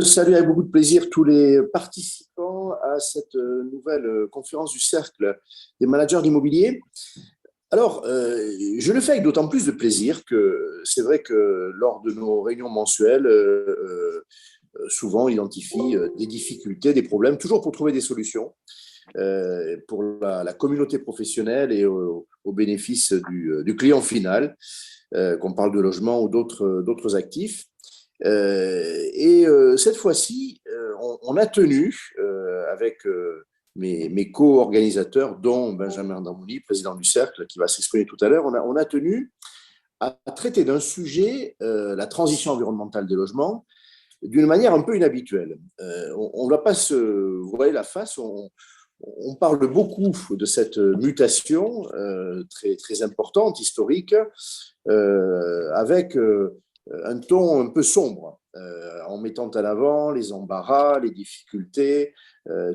Je salue avec beaucoup de plaisir tous les participants à cette nouvelle conférence du Cercle des managers d'immobilier. Alors, je le fais avec d'autant plus de plaisir que c'est vrai que lors de nos réunions mensuelles, souvent on identifie des difficultés, des problèmes, toujours pour trouver des solutions pour la communauté professionnelle et au bénéfice du client final, qu'on parle de logement ou d'autres actifs. Cette fois-ci, on a tenu avec mes co-organisateurs, dont Benjamin Damouny, président du Cercle, qui va s'exprimer tout à l'heure, on a tenu à traiter d'un sujet, la transition environnementale des logements, d'une manière un peu inhabituelle. On ne va pas se voiler la face, on parle beaucoup de cette mutation très, très importante, historique, avec un ton un peu sombre, en mettant en avant les embarras, les difficultés,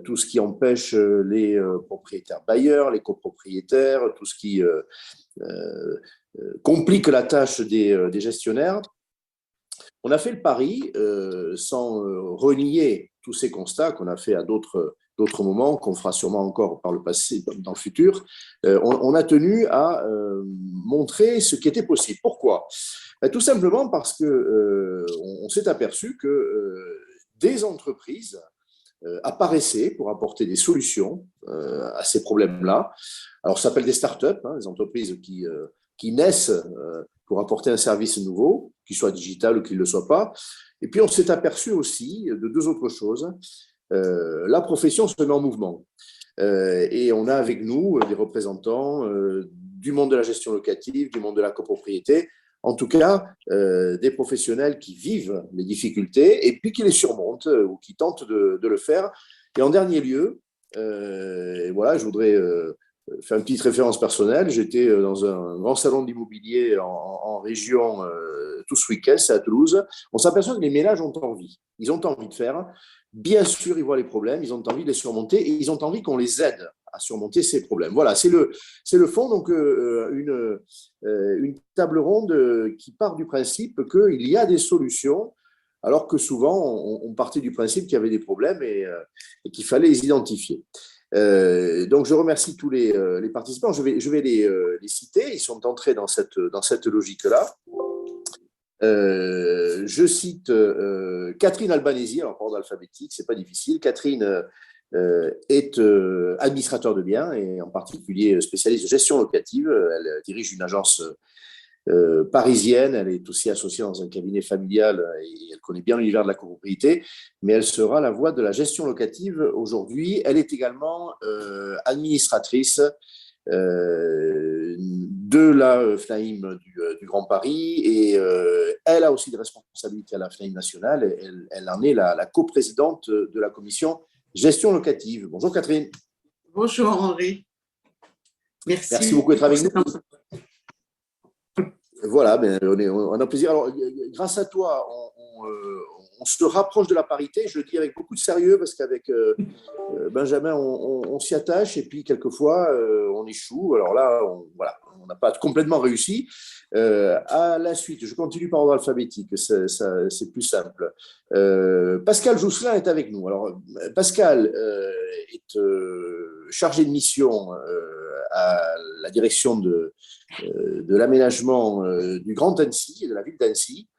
tout ce qui empêche les propriétaires bailleurs, les copropriétaires, tout ce qui complique la tâche des gestionnaires. On a fait le pari, sans renier tous ces constats qu'on a fait à d'autres moments, qu'on fera sûrement encore par le passé, dans le futur, on a tenu à montrer ce qui était possible. Pourquoi ? Tout simplement parce que on s'est aperçu que des entreprises apparaissaient pour apporter des solutions à ces problèmes-là. Alors, ça s'appelle des startups, hein, des entreprises qui naissent pour apporter un service nouveau, qu'il soit digital ou qu'il ne le soit pas. Et puis, on s'est aperçu aussi de deux autres choses. La profession se met en mouvement. Et on a avec nous des représentants du monde de la gestion locative, du monde de la copropriété, en tout cas des professionnels qui vivent les difficultés et puis qui les surmontent ou qui tentent de le faire. Et en dernier lieu, voilà, je voudrais faire une petite référence personnelle. J'étais dans un grand salon d'immobilier en région tout ce week-end, c'est à Toulouse. On s'aperçoit que les ménages ont envie. Ils ont envie de faire. Bien sûr, ils voient les problèmes, ils ont envie de les surmonter et ils ont envie qu'on les aide à surmonter ces problèmes. Voilà, c'est le fond. Donc, une table ronde qui part du principe qu'il y a des solutions, alors que souvent, on partait du principe qu'il y avait des problèmes et qu'il fallait les identifier. Donc, je remercie tous les participants. Je vais les citer. Ils sont entrés dans cette logique-là. Je cite Catherine Albanesi, alors par ordre alphabétique, c'est pas difficile. Catherine est administrateur de biens et en particulier spécialiste de gestion locative. Elle dirige une agence parisienne. Elle est aussi associée dans un cabinet familial et elle connaît bien l'univers de la copropriété, mais elle sera la voix de la gestion locative aujourd'hui. Elle est également administratrice de la FNAIM du Grand Paris et elle a aussi des responsabilités à la FNAIM nationale. Elle en est la coprésidente de la commission gestion locative. Bonjour Catherine. Bonjour Henri. Merci beaucoup d'être avec nous. Voilà, on a plaisir. Alors, grâce à toi, on se rapproche de la parité. Je le dis avec beaucoup de sérieux parce qu'avec Benjamin, on s'y attache et puis quelquefois, on échoue. Alors là, voilà, on n'a pas complètement réussi. À la suite, je continue par ordre alphabétique, c'est plus simple. Pascal Jousselin est avec nous. Alors, Pascal est chargé de mission à la direction de l'aménagement du Grand Annecy et de la ville d'Annecy.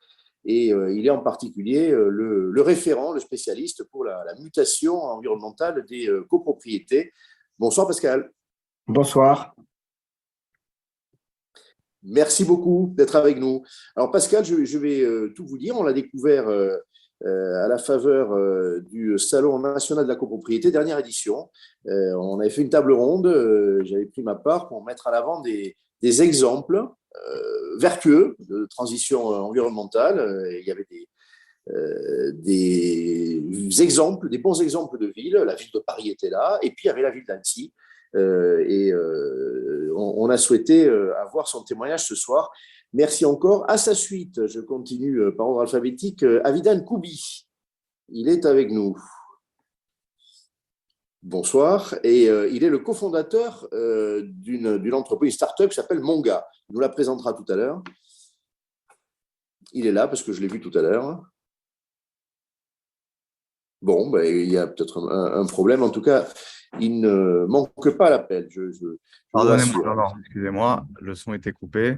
Et il est en particulier le référent, le spécialiste pour la mutation environnementale des copropriétés. Bonsoir Pascal. Bonsoir. Merci beaucoup d'être avec nous. Alors Pascal, je vais tout vous dire. On l'a découvert à la faveur du Salon national de la copropriété, dernière édition. On avait fait une table ronde. J'avais pris ma part pour mettre à l'avant des exemples vertueux de transition environnementale. Il y avait des exemples, des bons exemples de villes. La ville de Paris était là, et puis il y avait la ville d'Annecy. On a souhaité avoir son témoignage ce soir. Merci encore. À sa suite, je continue par ordre alphabétique. Avidan Koubi, il est avec nous. Bonsoir. Et il est le cofondateur d'une entreprise, une start-up qui s'appelle Monga. Il nous la présentera tout à l'heure. Il est là parce que je l'ai vu tout à l'heure. Bon, ben, il y a peut-être un problème. En tout cas, il ne manque pas l'appel, je vous Pardonnez-moi, rassure. non, excusez-moi, le son était coupé.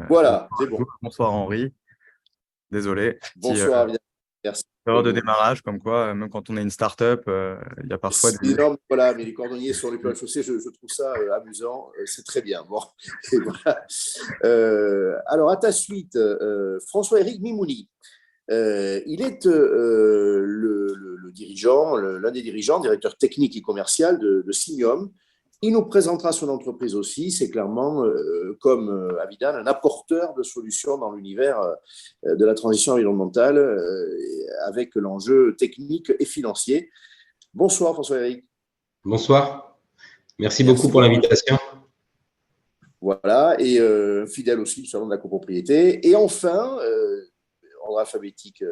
Voilà, c'est bon. Bonsoir Henri, désolé. Petit Bonsoir, bien. Merci. erreur de démarrage, comme quoi, même quand on est une start-up, il y a parfois des… Sinon, voilà, mais les cordonniers sur les plans de chaussée, je trouve ça amusant. C'est très bien. Bon, et voilà. Alors, à ta suite, François-Éric Mimouni. Il est le dirigeant, l'un des dirigeants, directeur technique et commercial de Simium. Il nous présentera son entreprise aussi. C'est clairement, comme Avidan, un apporteur de solutions dans l'univers de la transition environnementale avec l'enjeu technique et financier. Bonsoir François-Éric. Bonsoir. Merci Merci beaucoup pour l'invitation. Voilà, et fidèle aussi du salon de la copropriété. Et enfin, ordre alphabétique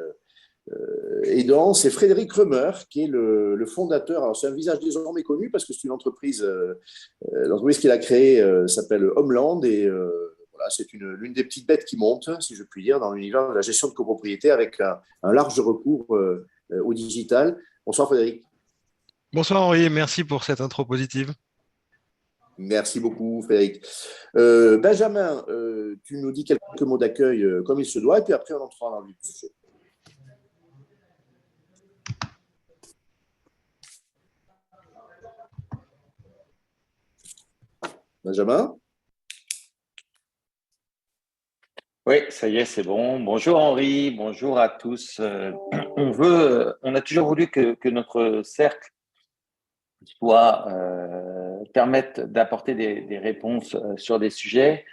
aidant, c'est Frédéric Römer, qui est le fondateur. Alors, c'est un visage désormais connu parce que c'est une entreprise, l'entreprise qu'il a créée s'appelle Homeland, et voilà, c'est l'une des petites bêtes qui monte, si je puis dire, dans l'univers de la gestion de copropriété avec un large recours au digital. Bonsoir Frédéric. Bonsoir Henri, merci pour cette intro positive. Merci beaucoup, Frédéric. Benjamin, tu nous dis quelques mots d'accueil comme il se doit, et puis après, on entrera dans le vif du sujet. Benjamin? Oui, ça y est, c'est bon. Bonjour Henri, bonjour à tous. On a toujours voulu que notre cercle soit permette d'apporter des réponses sur des sujets.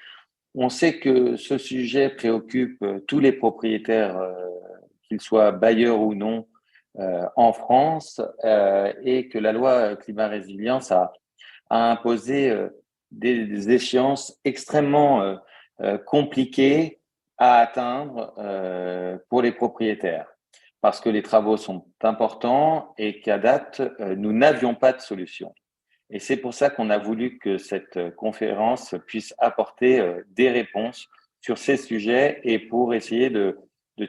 On sait que ce sujet préoccupe tous les propriétaires, qu'ils soient bailleurs ou non, en France, et que la loi climat résilience a imposé des échéances extrêmement compliquées à atteindre pour les propriétaires, parce que les travaux sont importants et qu'à date, nous n'avions pas de solution. Et c'est pour ça qu'on a voulu que cette conférence puisse apporter des réponses sur ces sujets et pour essayer de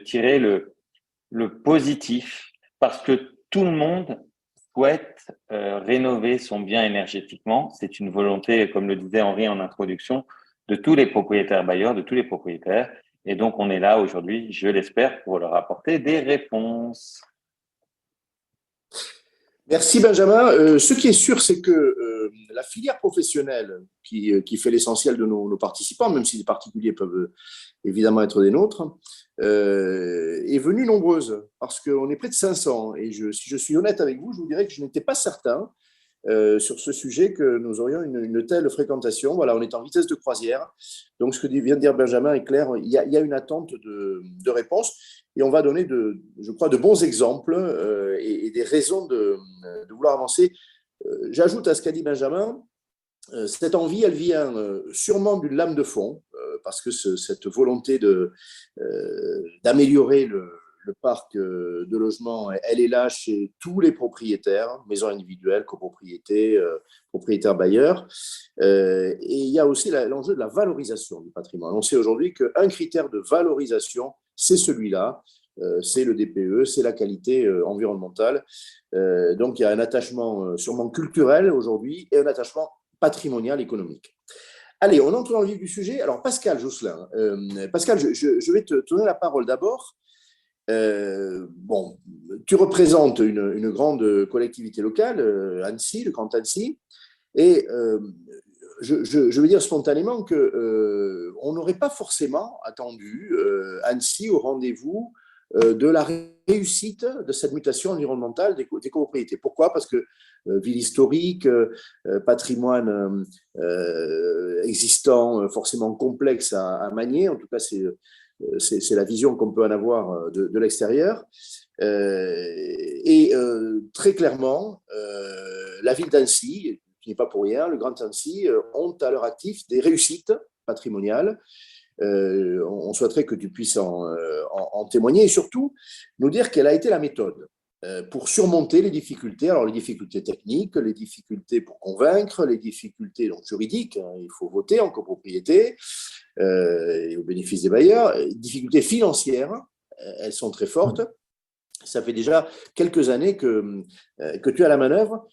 tirer le positif, parce que tout le monde souhaite rénover son bien énergétiquement. C'est une volonté, comme le disait Henri en introduction, de tous les propriétaires bailleurs, de tous les propriétaires. Et donc, on est là aujourd'hui, je l'espère, pour leur apporter des réponses. Merci Benjamin. Ce qui est sûr, c'est que la filière professionnelle qui fait l'essentiel de nos participants, même si les particuliers peuvent évidemment être des nôtres, est venue nombreuse, parce qu'on est près de 500. Et si je suis honnête avec vous, je vous dirais que je n'étais pas certain sur ce sujet que nous aurions une telle fréquentation. Voilà, on est en vitesse de croisière. Donc, ce que vient de dire Benjamin est clair. Il y a une attente de réponse. Et on va donner, je crois, de bons exemples et des raisons de vouloir avancer. J'ajoute à ce qu'a dit Benjamin, cette envie, elle vient sûrement d'une lame de fond, parce que cette volonté d'améliorer le parc de logement, elle est là chez tous les propriétaires, maisons individuelles, copropriétés, propriétaires bailleurs. Et il y a aussi l'enjeu de la valorisation du patrimoine. On sait aujourd'hui qu'un critère de valorisation, c'est celui-là, c'est le DPE, c'est la qualité environnementale. Donc il y a un attachement sûrement culturel aujourd'hui et un attachement patrimonial économique. Allez, on entre dans le vif du sujet. Alors Pascal Jousselin, Pascal, je vais te donner la parole d'abord. Bon, tu représentes une grande collectivité locale, Annecy, le Grand Annecy, et je veux dire spontanément qu'on n'aurait pas forcément attendu Annecy au rendez-vous de la réussite de cette mutation environnementale des copropriétés. Pourquoi ? Parce que ville historique, patrimoine existant forcément complexe à manier, en tout cas c'est la vision qu'on peut en avoir de l'extérieur. Et très clairement, la ville d'Annecy, qui n'est pas pour rien, le Grand Annecy, ont à leur actif des réussites patrimoniales. On souhaiterait que tu puisses en témoigner et surtout nous dire quelle a été la méthode pour surmonter les difficultés. Alors les difficultés techniques, les difficultés pour convaincre, les difficultés donc, juridiques, hein, il faut voter en copropriété et au bénéfice des bailleurs, les difficultés financières, elles sont très fortes. ça fait déjà quelques années que tu as la manœuvre,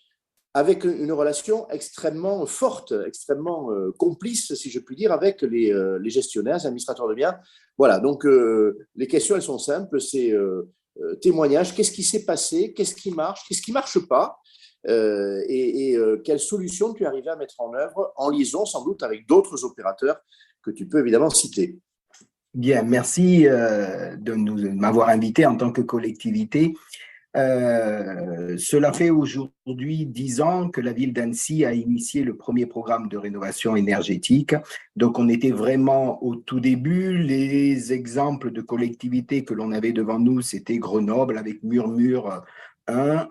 avec une relation extrêmement forte, extrêmement complice, si je puis dire, avec les gestionnaires, les administrateurs de biens. Voilà, donc les questions, elles sont simples, c'est témoignage, qu'est-ce qui s'est passé, qu'est-ce qui marche pas, quelles solutions tu es arrivé à mettre en œuvre, en liaison sans doute avec d'autres opérateurs que tu peux évidemment citer. Bien, merci de m'avoir invité en tant que collectivité. Cela fait aujourd'hui 10 ans que la ville d'Annecy a initié le premier programme de rénovation énergétique. Donc, on était vraiment au tout début. Les exemples de collectivités que l'on avait devant nous, c'était Grenoble avec Murmure 1,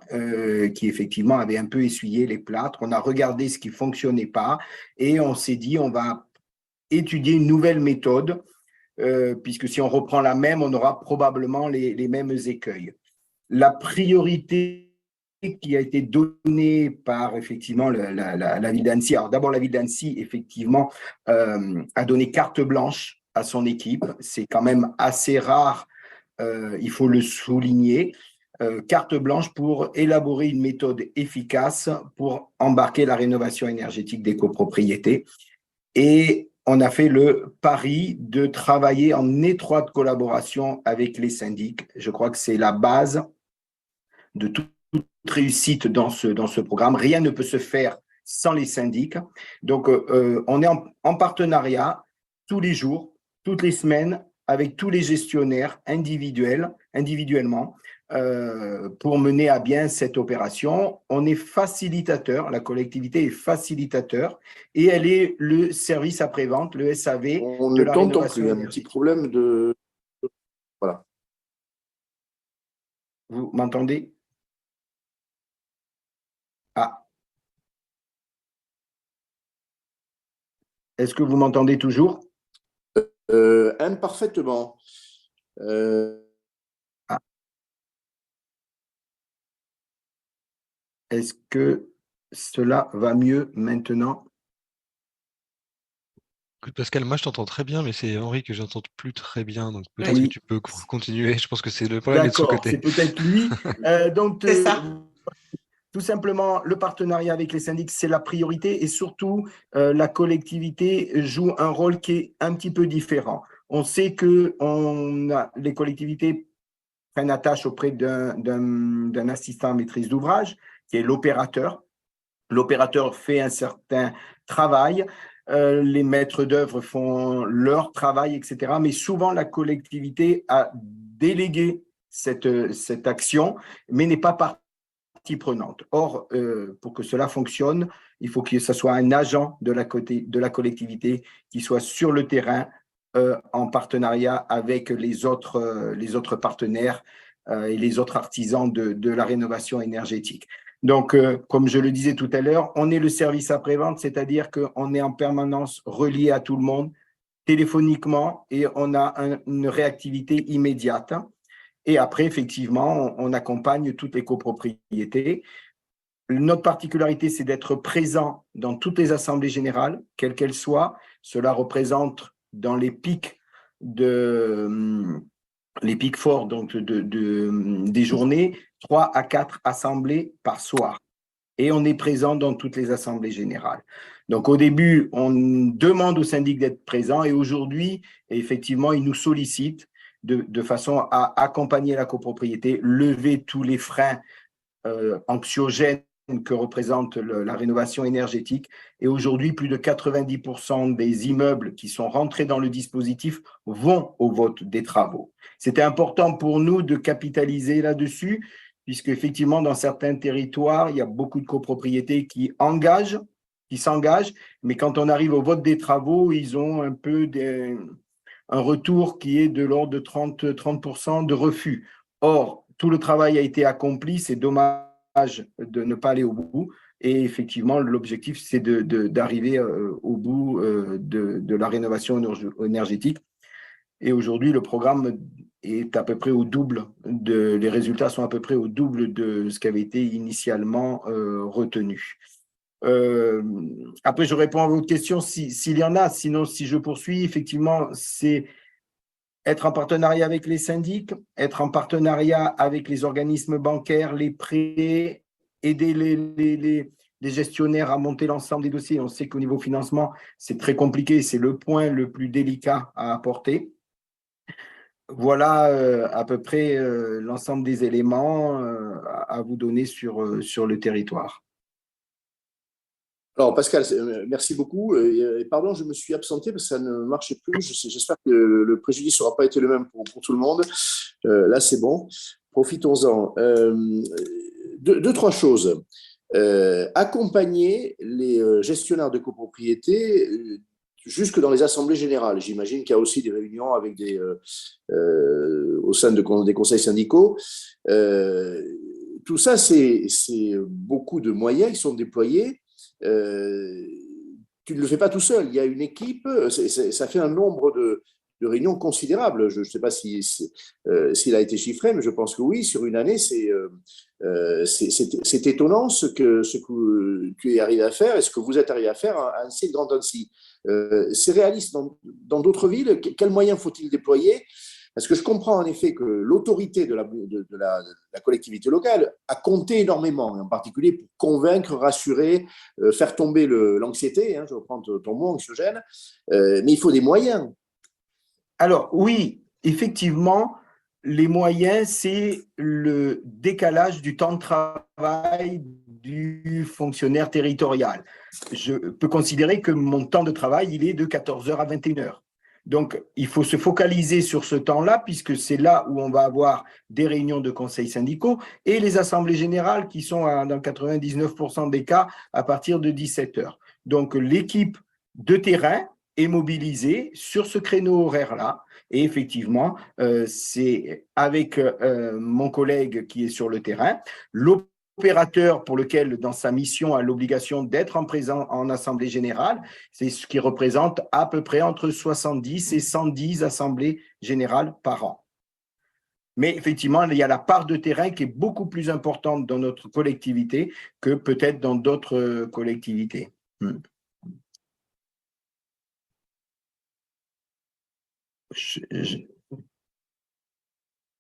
qui effectivement avait un peu essuyé les plâtres. On a regardé ce qui ne fonctionnait pas et on s'est dit, on va étudier une nouvelle méthode, puisque si on reprend la même, on aura probablement les mêmes écueils. La priorité qui a été donnée par effectivement la ville d'Annecy. Alors d'abord, la ville d'Annecy, effectivement, a donné carte blanche à son équipe. C'est quand même assez rare, il faut le souligner. Carte blanche pour élaborer une méthode efficace pour embarquer la rénovation énergétique des copropriétés. Et on a fait le pari de travailler en étroite collaboration avec les syndics. Je crois que c'est la base de toute réussite dans ce programme. Rien ne peut se faire sans les syndics. Donc, on est en partenariat tous les jours, toutes les semaines, avec tous les gestionnaires individuellement, pour mener à bien cette opération. On est facilitateur, la collectivité est facilitateur, et elle est le service après-vente, le SAV On de ne la t'entend rénovation plus, un petit problème de… Voilà. Vous m'entendez? Ah. Est-ce que vous m'entendez toujours? Imparfaitement. Ah. Est-ce que cela va mieux maintenant? Pascal, moi je t'entends très bien, mais c'est Henri que j'entends plus très bien. Donc peut-être Oui. que tu peux continuer. Je pense que c'est le problème est de son D'accord, côté. c'est peut-être lui. Donc, C'est ça. tout simplement, le partenariat avec les syndics, c'est la priorité, et surtout, la collectivité joue un rôle qui est un petit peu différent. On sait que les collectivités prennent attache auprès d'un assistant à maîtrise d'ouvrage, qui est l'opérateur. L'opérateur fait un certain travail, les maîtres d'œuvre font leur travail, etc. Mais souvent, la collectivité a délégué cette action, mais n'est pas partie prenante. Or, pour que cela fonctionne, il faut que ce soit un agent de la collectivité qui soit sur le terrain, en partenariat avec les autres partenaires et les autres artisans de la rénovation énergétique. Donc, comme je le disais tout à l'heure, on est le service après-vente, c'est-à-dire qu'on est en permanence relié à tout le monde téléphoniquement, et on a une réactivité immédiate. Et après, effectivement, on accompagne toutes les copropriétés. Notre particularité, c'est d'être présent dans toutes les assemblées générales, quelles qu'elles soient. Cela représente dans les pics forts donc des journées, 3 à 4 assemblées par soir. Et on est présent dans toutes les assemblées générales. Donc, au début, on demande au syndic d'être présent, et aujourd'hui, effectivement, ils nous sollicitent de façon à accompagner la copropriété, lever tous les freins anxiogènes que représente la rénovation énergétique. Et aujourd'hui, plus de 90% des immeubles qui sont rentrés dans le dispositif vont au vote des travaux. C'était important pour nous de capitaliser là-dessus, puisque effectivement, dans certains territoires, il y a beaucoup de copropriétés qui s'engagent, mais quand on arrive au vote des travaux, ils ont un peu un retour qui est de l'ordre de 30% de refus. Or, tout le travail a été accompli, c'est dommage de ne pas aller au bout. Et effectivement, l'objectif, c'est d'arriver au bout de la rénovation énergétique. Et aujourd'hui, le programme est à peu près au double, les résultats sont à peu près au double de ce qui avait été initialement retenu. Après, je réponds à votre question s'il y en a. Sinon, si je poursuis, effectivement, c'est être en partenariat avec les syndics, être en partenariat avec les organismes bancaires, les prêts, aider les gestionnaires à monter l'ensemble des dossiers. On sait qu'au niveau financement, c'est très compliqué, c'est le point le plus délicat à apporter. Voilà à peu près l'ensemble des éléments à vous donner sur le territoire. Alors, Pascal, merci beaucoup. Et pardon, je me suis absenté parce que ça ne marchait plus. J'espère que le préjudice n'aura pas été le même pour tout le monde. Là, c'est bon. Profitons-en. Deux, trois choses. Accompagner les gestionnaires de copropriété jusque dans les assemblées générales. J'imagine qu'il y a aussi des réunions avec au sein des conseils syndicaux. Tout ça, c'est beaucoup de moyens qui sont déployés. Tu ne le fais pas tout seul. Il y a une équipe. Ça fait un nombre de réunions considérables. Je ne sais pas s'il a été chiffré, mais je pense que oui. Sur une année, c'est étonnant ce que tu es arrivé à faire et ce que vous êtes arrivé à faire à Annecy et Grand Annecy. C'est réaliste dans d'autres villes. Quels moyens faut-il déployer? Parce que je comprends en effet que l'autorité de la collectivité locale a compté énormément, en particulier pour convaincre, rassurer, faire tomber l'anxiété, je reprends ton mot, anxiogène, mais il faut des moyens. Alors oui, effectivement, les moyens, c'est le décalage du temps de travail du fonctionnaire territorial. Je peux considérer que mon temps de travail, il est de 14h à 21h. Donc, il faut se focaliser sur ce temps-là, puisque c'est là où on va avoir des réunions de conseils syndicaux et les assemblées générales qui sont dans 99% des cas à partir de 17h. Donc, l'équipe de terrain est mobilisée sur ce créneau horaire-là. Et effectivement, c'est avec mon collègue qui est sur le terrain, l'opérateur pour lequel, dans sa mission, a l'obligation d'être en assemblée générale, c'est ce qui représente à peu près entre 70 et 110 assemblées générales par an. Mais effectivement, il y a la part de terrain qui est beaucoup plus importante dans notre collectivité que peut-être dans d'autres collectivités.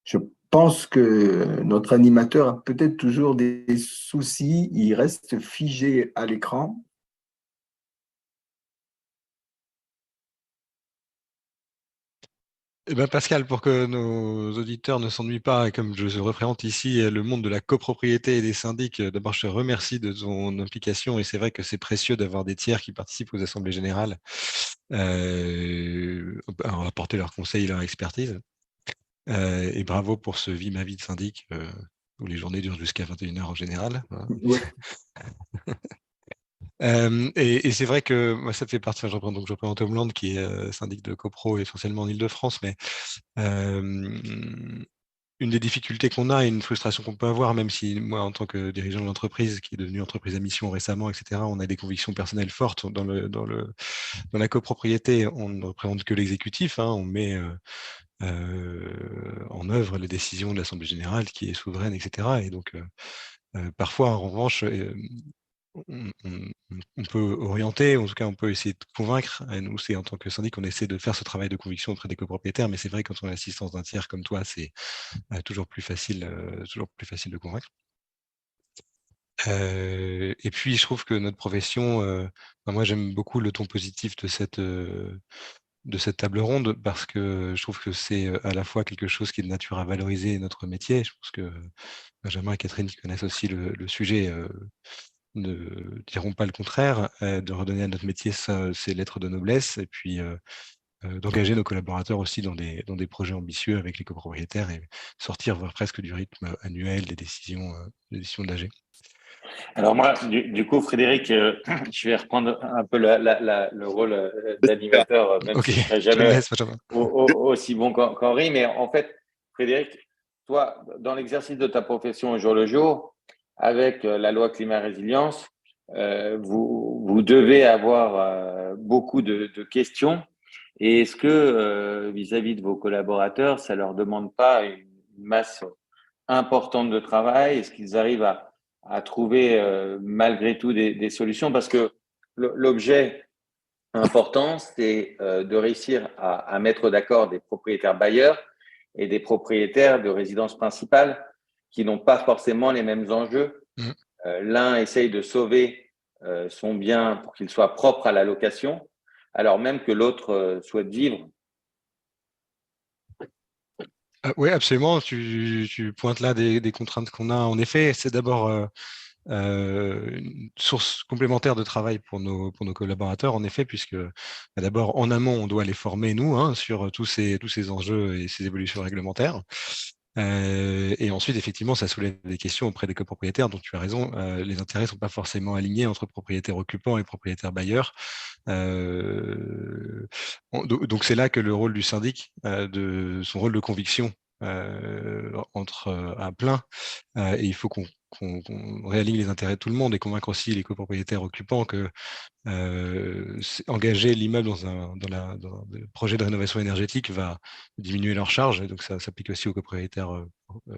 Je pense que notre animateur a peut-être toujours des soucis. Il reste figé à l'écran. Eh ben Pascal, pour que nos auditeurs ne s'ennuient pas, et comme je représente ici le monde de la copropriété et des syndics, d'abord je te remercie de ton implication et c'est vrai que c'est précieux d'avoir des tiers qui participent aux assemblées générales, à apporter leurs conseils et leur expertise. Et bravo pour ce Vie ma vie de syndic, où les journées durent jusqu'à 21h en général. Hein. Ouais. Et c'est vrai que moi, ça fait partie, je représente Homeland, qui est syndic de copro essentiellement en Île-de-France, mais une des difficultés qu'on a et une frustration qu'on peut avoir, même si moi, en tant que dirigeant de l'entreprise, qui est devenue entreprise à mission récemment, etc., on a des convictions personnelles fortes dans la copropriété, on ne représente que l'exécutif, on met en œuvre les décisions de l'Assemblée générale qui est souveraine, etc. Et donc, parfois, en revanche, on peut orienter, en tout cas on peut essayer de convaincre. Et nous, c'est en tant que syndic, on essaie de faire ce travail de conviction auprès des copropriétaires, mais c'est vrai que quand on a l'assistance d'un tiers comme toi, c'est toujours plus facile de convaincre. Et puis je trouve que notre profession, moi j'aime beaucoup le ton positif de cette table ronde parce que je trouve que c'est à la fois quelque chose qui est de nature à valoriser notre métier. Je pense que Benjamin et Catherine qui connaissent aussi le sujet ne diront pas le contraire, de redonner à notre métier ses lettres de noblesse et puis d'engager nos collaborateurs aussi dans des projets ambitieux avec les copropriétaires et sortir voire presque du rythme annuel des décisions de l'AG. Alors moi, du coup, Frédéric, je vais reprendre un peu le rôle d'animateur, même si je ne serai jamais aussi bon qu'Henri. Mais en fait, Frédéric, toi, dans l'exercice de ta profession au jour le jour, avec la loi climat-résilience, vous devez avoir beaucoup de questions. Et est-ce que, vis-à-vis de vos collaborateurs, ça ne leur demande pas une masse importante de travail? Est-ce qu'ils arrivent à trouver malgré tout des solutions? Parce que l'objet important, c'est de réussir à mettre d'accord des propriétaires bailleurs et des propriétaires de résidences principales qui n'ont pas forcément les mêmes enjeux. L'un essaye de sauver son bien pour qu'il soit propre à la location, alors même que l'autre souhaite vivre. Oui, absolument. Tu pointes là des contraintes qu'on a. En effet, c'est d'abord une source complémentaire de travail pour nos collaborateurs, en effet, puisque d'abord, en amont, on doit les former, nous, sur tous ces enjeux et ces évolutions réglementaires. Et ensuite, effectivement, ça soulève des questions auprès des copropriétaires, dont tu as raison, les intérêts ne sont pas forcément alignés entre propriétaires occupants et propriétaires bailleurs. Donc, c'est là que le rôle du syndic, son rôle de conviction, entre à plein, et il faut qu'on réaligne les intérêts de tout le monde et convaincre aussi les copropriétaires occupants que engager l'immeuble dans le projet de rénovation énergétique va diminuer leurs charges, et donc ça s'applique aussi aux copropriétaires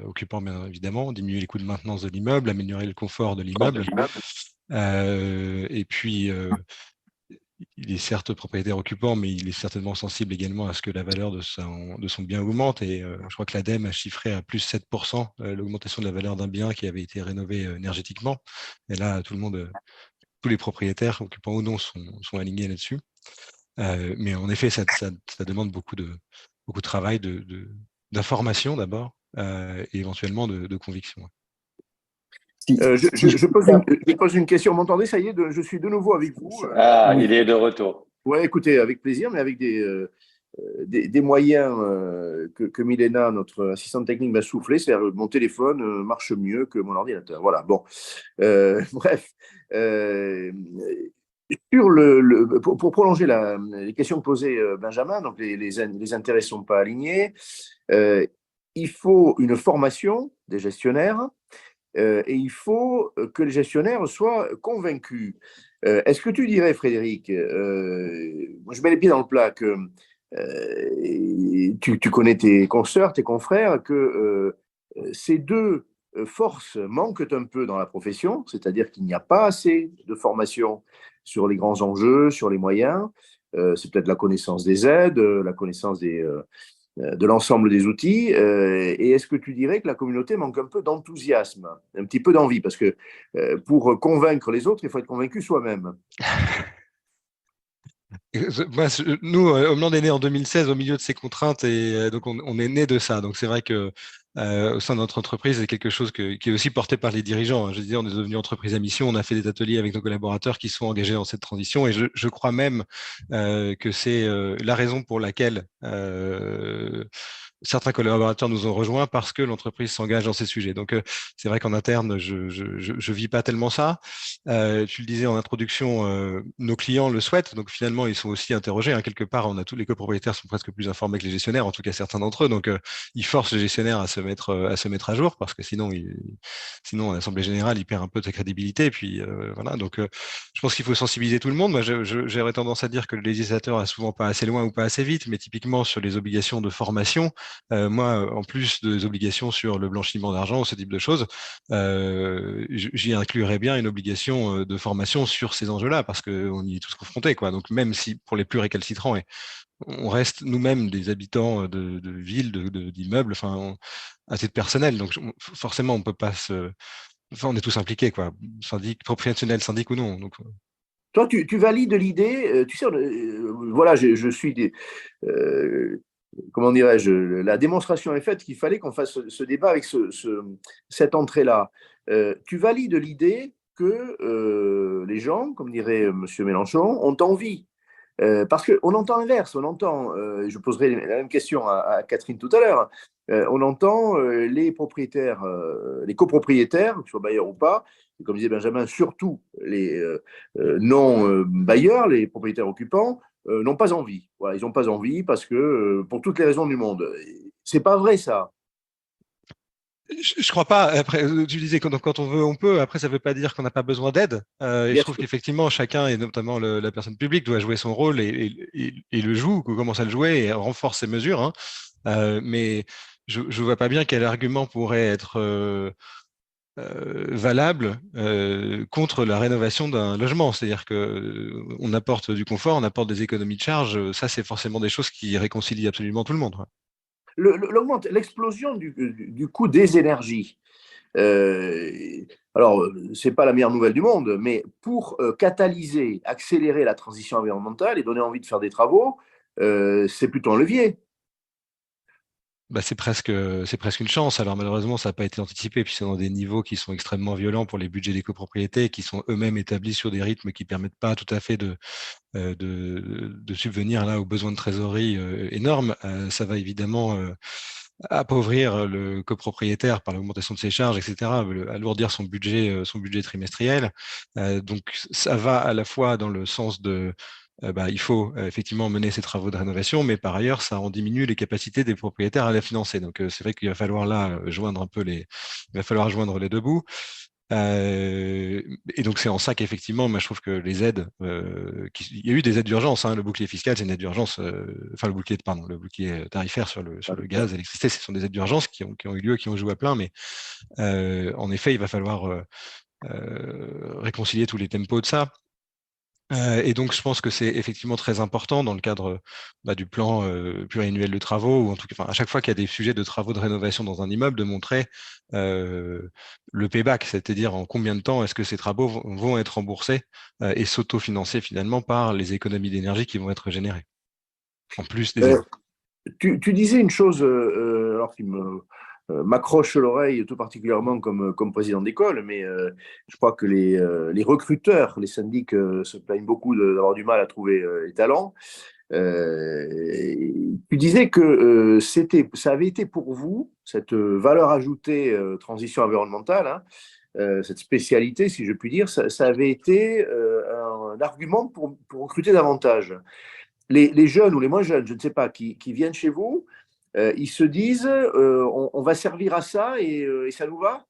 occupants, bien évidemment, diminuer les coûts de maintenance de l'immeuble, améliorer le confort de l'immeuble. Et puis, il est certes propriétaire occupant, mais il est certainement sensible également à ce que la valeur de son bien augmente. Et je crois que l'ADEME a chiffré à plus 7% l'augmentation de la valeur d'un bien qui avait été rénové énergétiquement. Et là, tous les propriétaires, occupants ou non, sont alignés là-dessus. Mais en effet, ça demande beaucoup de travail, d'information d'abord, et éventuellement de conviction. Je pose une question. Vous m'entendez? Ça y est, je suis de nouveau avec vous. Ah, il est de retour. Oui, écoutez, avec plaisir, mais avec des moyens que Milena, notre assistante technique, m'a soufflé. C'est-à-dire mon téléphone marche mieux que mon ordinateur. Voilà, bon. Bref. Pour prolonger les questions que posait Benjamin, donc les intérêts ne sont pas alignés. Il faut une formation des gestionnaires. Et il faut que les gestionnaires soient convaincus. Est-ce que tu dirais, Frédéric, moi je mets les pieds dans le plat, que tu connais tes consoeurs, tes confrères, que ces deux forces manquent un peu dans la profession, c'est-à-dire qu'il n'y a pas assez de formation sur les grands enjeux, sur les moyens. C'est peut-être la connaissance des aides, la connaissance de l'ensemble des outils. Et est-ce que tu dirais que la communauté manque un peu d'enthousiasme, un petit peu d'envie? Parce que pour convaincre les autres, il faut être convaincu soi-même. Nous, Homeland est né en 2016 au milieu de ces contraintes, et donc on est né de ça. Donc c'est vrai que au sein de notre entreprise, c'est quelque chose qui est aussi porté par les dirigeants. Je disais, on est devenu entreprise à mission, on a fait des ateliers avec nos collaborateurs qui sont engagés dans cette transition, et je crois même que c'est la raison pour laquelle certains collaborateurs nous ont rejoints, parce que l'entreprise s'engage dans ces sujets. Donc, c'est vrai qu'en interne, je vis pas tellement ça. Tu le disais en introduction, nos clients le souhaitent. Donc, finalement, ils sont aussi interrogés. Quelque part, tous les copropriétaires sont presque plus informés que les gestionnaires, en tout cas certains d'entre eux. Donc, ils forcent les gestionnaires à se mettre à jour, parce que sinon, en assemblée générale, il perd un peu de sa crédibilité. Et puis, voilà. Donc, je pense qu'il faut sensibiliser tout le monde. Moi, j'aurais tendance à dire que le législateur a souvent pas assez loin ou pas assez vite, mais typiquement sur les obligations de formation, moi, en plus des obligations sur le blanchiment d'argent ou ce type de choses, j'y inclurais bien une obligation de formation sur ces enjeux-là, parce qu'on y est tous confrontés, quoi. Donc, même si pour les plus récalcitrants, on reste nous-mêmes des habitants de villes, d'immeubles, enfin, à titre personnel. Donc, forcément, on peut pas on est tous impliqués, quoi. Syndic, professionnel, syndic ou non. Donc, toi, tu valides l'idée, tu sais, voilà, je suis comment dirais-je, la démonstration est faite qu'il fallait qu'on fasse ce débat avec cette entrée-là. Tu valides l'idée que les gens, comme dirait M. Mélenchon, ont envie. Parce qu'on entend l'inverse, je poserai la même question à Catherine tout à l'heure, on entend les propriétaires, les copropriétaires, qu'ils soient bailleurs ou pas, et comme disait Benjamin, surtout les non-bailleurs, les propriétaires occupants, n'ont pas envie. Voilà, ils n'ont pas envie parce que, pour toutes les raisons du monde. C'est pas vrai, ça. Je crois pas. Après, tu disais que quand on veut, on peut. Après, ça veut pas dire qu'on n'a pas besoin d'aide. Et je trouve qu'effectivement, chacun, et notamment la personne publique, doit jouer son rôle et le joue, commence à le jouer et renforce ses mesures. Mais je vois pas bien quel argument pourrait être valable contre la rénovation d'un logement. C'est-à-dire qu'on apporte du confort, on apporte des économies de charge. Ça, c'est forcément des choses qui réconcilient absolument tout le monde. L'explosion du coût des énergies. Alors, ce n'est pas la meilleure nouvelle du monde, mais pour catalyser, accélérer la transition environnementale et donner envie de faire des travaux, c'est plutôt un levier. Bah, c'est presque une chance. Alors malheureusement, ça n'a pas été anticipé, puis c'est dans des niveaux qui sont extrêmement violents pour les budgets des copropriétés, qui sont eux-mêmes établis sur des rythmes qui ne permettent pas tout à fait de subvenir là aux besoins de trésorerie énormes. Ça va évidemment appauvrir le copropriétaire par l'augmentation de ses charges, etc., alourdir son budget trimestriel. Donc ça va à la fois dans le sens de il faut effectivement mener ces travaux de rénovation, mais par ailleurs, ça en diminue les capacités des propriétaires à la financer. Donc, c'est vrai qu'il va falloir là joindre les deux bouts. Et donc, c'est en ça qu'effectivement, moi, je trouve que les aides, il y a eu des aides d'urgence, hein, le bouclier fiscal, c'est une aide d'urgence, le bouclier tarifaire sur le gaz, l'électricité, ce sont des aides d'urgence qui ont eu lieu, qui ont joué à plein, mais en effet, il va falloir réconcilier tous les tempos de ça. Et donc, je pense que c'est effectivement très important dans le cadre du plan pluriannuel de travaux, ou en tout cas, à chaque fois qu'il y a des sujets de travaux de rénovation dans un immeuble, de montrer le payback, c'est-à-dire en combien de temps est-ce que ces travaux vont être remboursés et s'autofinancer finalement par les économies d'énergie qui vont être générées. En plus des tu disais une chose alors qui m'accroche l'oreille tout particulièrement comme président d'école, mais je crois que les recruteurs, les syndics se plaignent beaucoup d'avoir du mal à trouver les talents. Tu disais que ça avait été pour vous, cette valeur ajoutée transition environnementale, hein, cette spécialité, si je puis dire, ça avait été un argument pour recruter davantage. Les jeunes ou les moins jeunes, je ne sais pas, qui viennent chez vous, ils se disent on va servir à ça et ça nous va?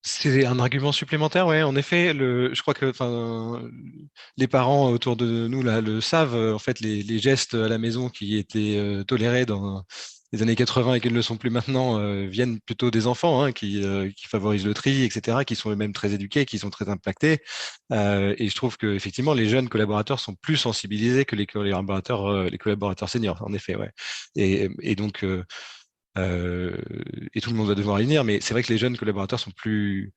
C'est un argument supplémentaire, oui. En effet, je crois que les parents autour de nous là, le savent. En fait, les gestes à la maison qui étaient tolérés dans les années 80 et qui ne le sont plus maintenant viennent plutôt des enfants qui favorisent le tri, etc., qui sont eux-mêmes très éduqués, qui sont très impactés. Et je trouve que effectivement, les jeunes collaborateurs sont plus sensibilisés que les collaborateurs seniors, en effet. Ouais. Et donc, et tout le monde va devoir y venir, mais c'est vrai que les jeunes collaborateurs sont plus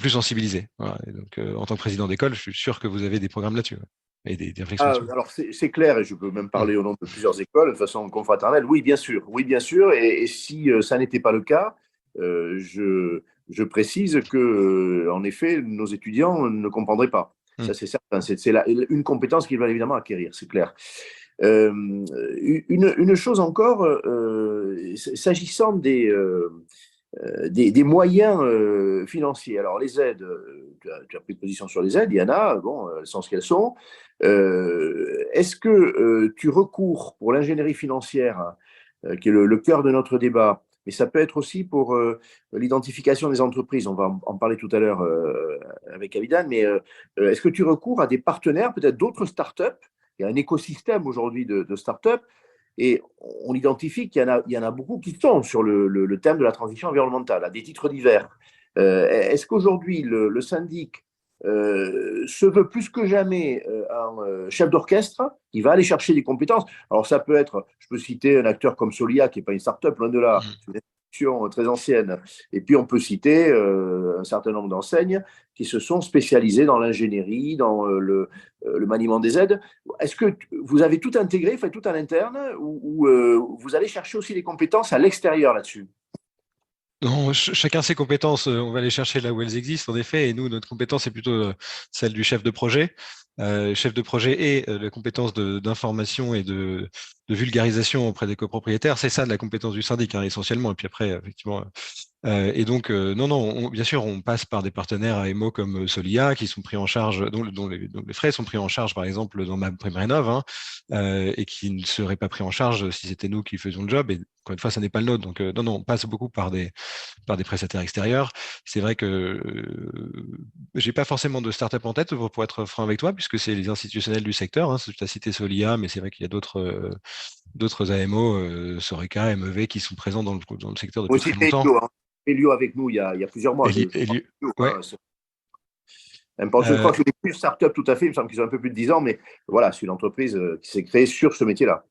sensibilisés. Voilà. Et donc, en tant que président d'école, je suis sûr que vous avez des programmes là-dessus et des réflexions là-dessus. Alors, c'est clair, et je peux même parler au nom de plusieurs écoles de façon confraternelle. Oui, bien sûr. Et si ça n'était pas le cas, je précise que, en effet, nos étudiants ne comprendraient pas. Ça, c'est certain. C'est une compétence qu'ils veulent évidemment acquérir, c'est clair. Une chose encore, s'agissant des moyens financiers. Alors, les aides, tu as pris position sur les aides, il y en a, bon, elles sont ce qu'elles sont. Est-ce que tu recours pour l'ingénierie financière, qui est le cœur de notre débat, mais ça peut être aussi pour l'identification des entreprises, on va en parler tout à l'heure avec Avidan, mais est-ce que tu recours à des partenaires, peut-être d'autres startups? Il y a un écosystème aujourd'hui de startups, et on identifie qu'il y en a beaucoup qui sont sur le thème de la transition environnementale, à des titres divers. Est-ce qu'aujourd'hui, le syndic se veut plus que jamais un chef d'orchestre qui va aller chercher des compétences? Alors ça peut être, je peux citer un acteur comme Solia, qui n'est pas une start-up, loin de là, c'est une institution très ancienne. Et puis on peut citer un certain nombre d'enseignes qui se sont spécialisées dans l'ingénierie, dans le maniement des aides. Est-ce que vous avez tout intégré, fait tout à l'interne, ou vous allez chercher aussi des compétences à l'extérieur là-dessus? Non, chacun ses compétences, on va les chercher là où elles existent, en effet, et nous, notre compétence est plutôt celle du chef de projet. Chef de projet et la compétence d'information et de vulgarisation auprès des copropriétaires, c'est ça la compétence du syndic, essentiellement. Et puis après, effectivement. Et donc, non, bien sûr, on passe par des partenaires AMO comme Solia qui sont pris en charge, dont les frais sont pris en charge, par exemple, dans MaPrimeRénov', et qui ne seraient pas pris en charge si c'était nous qui faisions le job. Et encore une fois, ça n'est pas le nôtre. Donc, non, on passe beaucoup par des par des prestataires extérieurs. C'est vrai que j'ai pas forcément de start-up en tête pour être franc avec toi, puisque c'est les institutionnels du secteur. Hein. Tu as cité Solia, mais c'est vrai qu'il y a d'autres AMO, Soreca, MEV, qui sont présents dans le secteur depuis Aussi, très longtemps. Elio avec nous il y a plusieurs mois. Ouais. Je crois que les plus start-up, tout à fait, il me semble qu'ils ont un peu plus de 10 ans, mais voilà, c'est une entreprise qui s'est créée sur ce métier-là.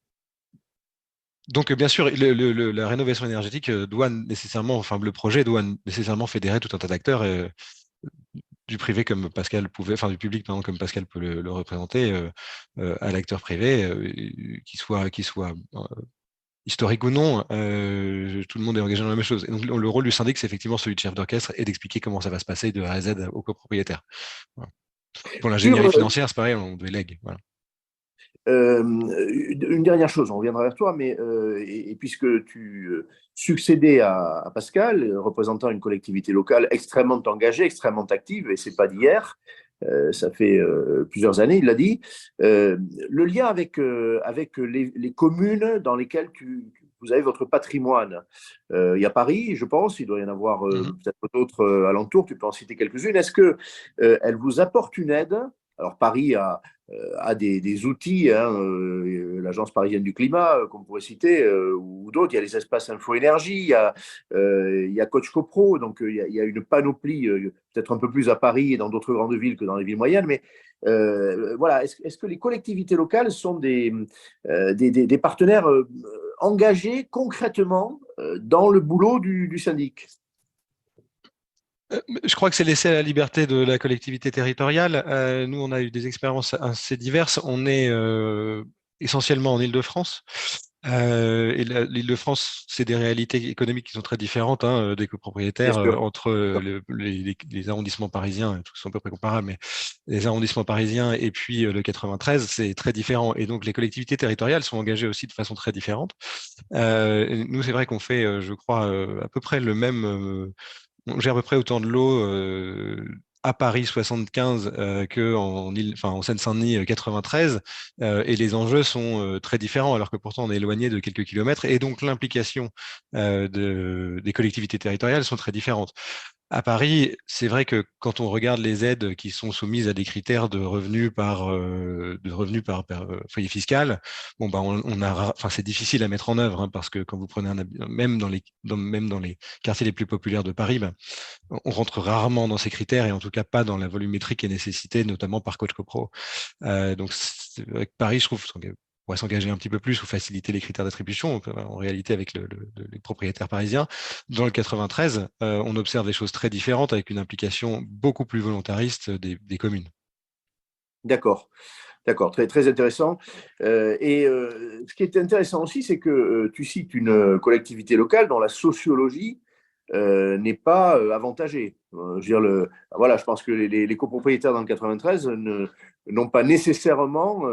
Donc, bien sûr, la rénovation énergétique doit nécessairement, enfin, le projet doit nécessairement fédérer tout un tas d'acteurs, du privé comme Pascal pouvait, enfin, du public, pardon, comme Pascal peut le représenter, à l'acteur privé, qui soit historique ou non, tout le monde est engagé dans la même chose. Et donc, le rôle du syndic, c'est effectivement celui de chef d'orchestre et d'expliquer comment ça va se passer de A à Z aux copropriétaires. Voilà. Pour l'ingénierie financière, c'est pareil, on délègue. Voilà. Une dernière chose, on reviendra vers toi, mais et puisque tu succédais à Pascal, représentant une collectivité locale extrêmement engagée, extrêmement active, et c'est pas d'hier, ça fait plusieurs années, il l'a dit, le lien avec les communes dans lesquelles vous avez votre patrimoine. Il y a Paris, je pense, il doit y en avoir peut-être d'autres alentours, tu peux en citer quelques-unes. Est-ce que elles vous apportent une aide? Alors Paris a des outils, hein, l'Agence parisienne du climat, qu'on pourrait citer, ou d'autres. Il y a les espaces info-énergie, il y a Coach CoPro, donc il y a une panoplie, peut-être un peu plus à Paris et dans d'autres grandes villes que dans les villes moyennes, mais voilà, est-ce que les collectivités locales sont des partenaires engagés concrètement dans le boulot du syndic? Je crois que c'est laissé à la liberté de la collectivité territoriale. Nous, on a eu des expériences assez diverses. On est essentiellement en Île-de-France. Et l'Île-de-France, c'est des réalités économiques qui sont très différentes, hein, des copropriétaires entre les arrondissements parisiens, tous sont à peu près comparables, mais les arrondissements parisiens et puis le 93, c'est très différent. Et donc, les collectivités territoriales sont engagées aussi de façon très différente. Nous, c'est vrai qu'on fait, je crois, à peu près le même... on gère à peu près autant de l'eau à Paris 75 en Seine-Saint-Denis 93, et les enjeux sont très différents, alors que pourtant on est éloigné de quelques kilomètres, et donc l'implication des collectivités territoriales sont très différentes. À Paris, c'est vrai que quand on regarde les aides qui sont soumises à des critères de revenus par foyer fiscal, bon, c'est difficile à mettre en œuvre, hein, parce que quand vous prenez même dans les quartiers les plus populaires de Paris, on rentre rarement dans ces critères, et en tout cas pas dans la volumétrie qui est nécessitée, notamment par Coach CoPro. Donc, avec Paris, je trouve, pourrait s'engager un petit peu plus ou faciliter les critères d'attribution, en réalité avec les propriétaires parisiens. Dans le 93, on observe des choses très différentes, avec une implication beaucoup plus volontariste des communes. D'accord, très, très intéressant. Ce qui est intéressant aussi, c'est que tu cites une collectivité locale dont la sociologie n'est pas avantagée. Je veux dire, voilà, je pense que les copropriétaires dans le 93 n'ont pas nécessairement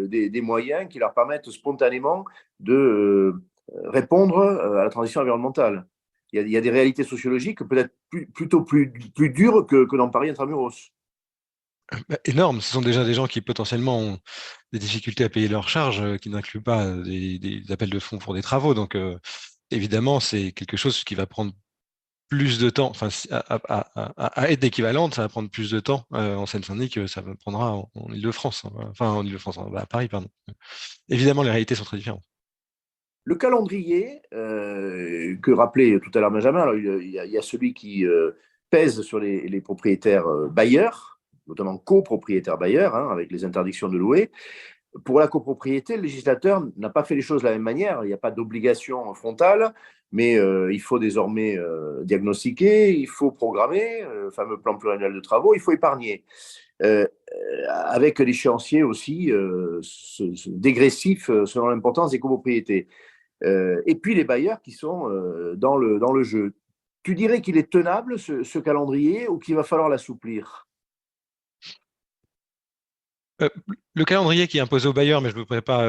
des moyens qui leur permettent spontanément de répondre à la transition environnementale. Il y a des réalités sociologiques peut-être plutôt plus dures que dans Paris intramuros. Énorme. Ce sont déjà des gens qui potentiellement ont des difficultés à payer leurs charges, qui n'incluent pas des appels de fonds pour des travaux. Donc, évidemment, c'est quelque chose qui va prendre plus de temps. Enfin, à aide équivalente, ça va prendre plus de temps en Seine-Saint-Denis que ça prendra en Île-de-France. Enfin, en Île-de-France, à Paris, pardon. Évidemment, les réalités sont très différentes. Le calendrier que rappelait tout à l'heure Benjamin, alors il y a celui qui pèse sur les propriétaires bailleurs, notamment copropriétaires bailleurs, hein, avec les interdictions de louer. Pour la copropriété, le législateur n'a pas fait les choses de la même manière. Il n'y a pas d'obligation frontale, mais il faut désormais diagnostiquer, il faut programmer, le fameux plan pluriannuel de travaux, il faut épargner. Avec l'échéancier aussi dégressif selon l'importance des copropriétés. Et puis les bailleurs qui sont dans le jeu. Tu dirais qu'il est tenable, ce calendrier, ou qu'il va falloir l'assouplir? Le calendrier qui est imposé aux bailleurs, mais je ne me pourrais pas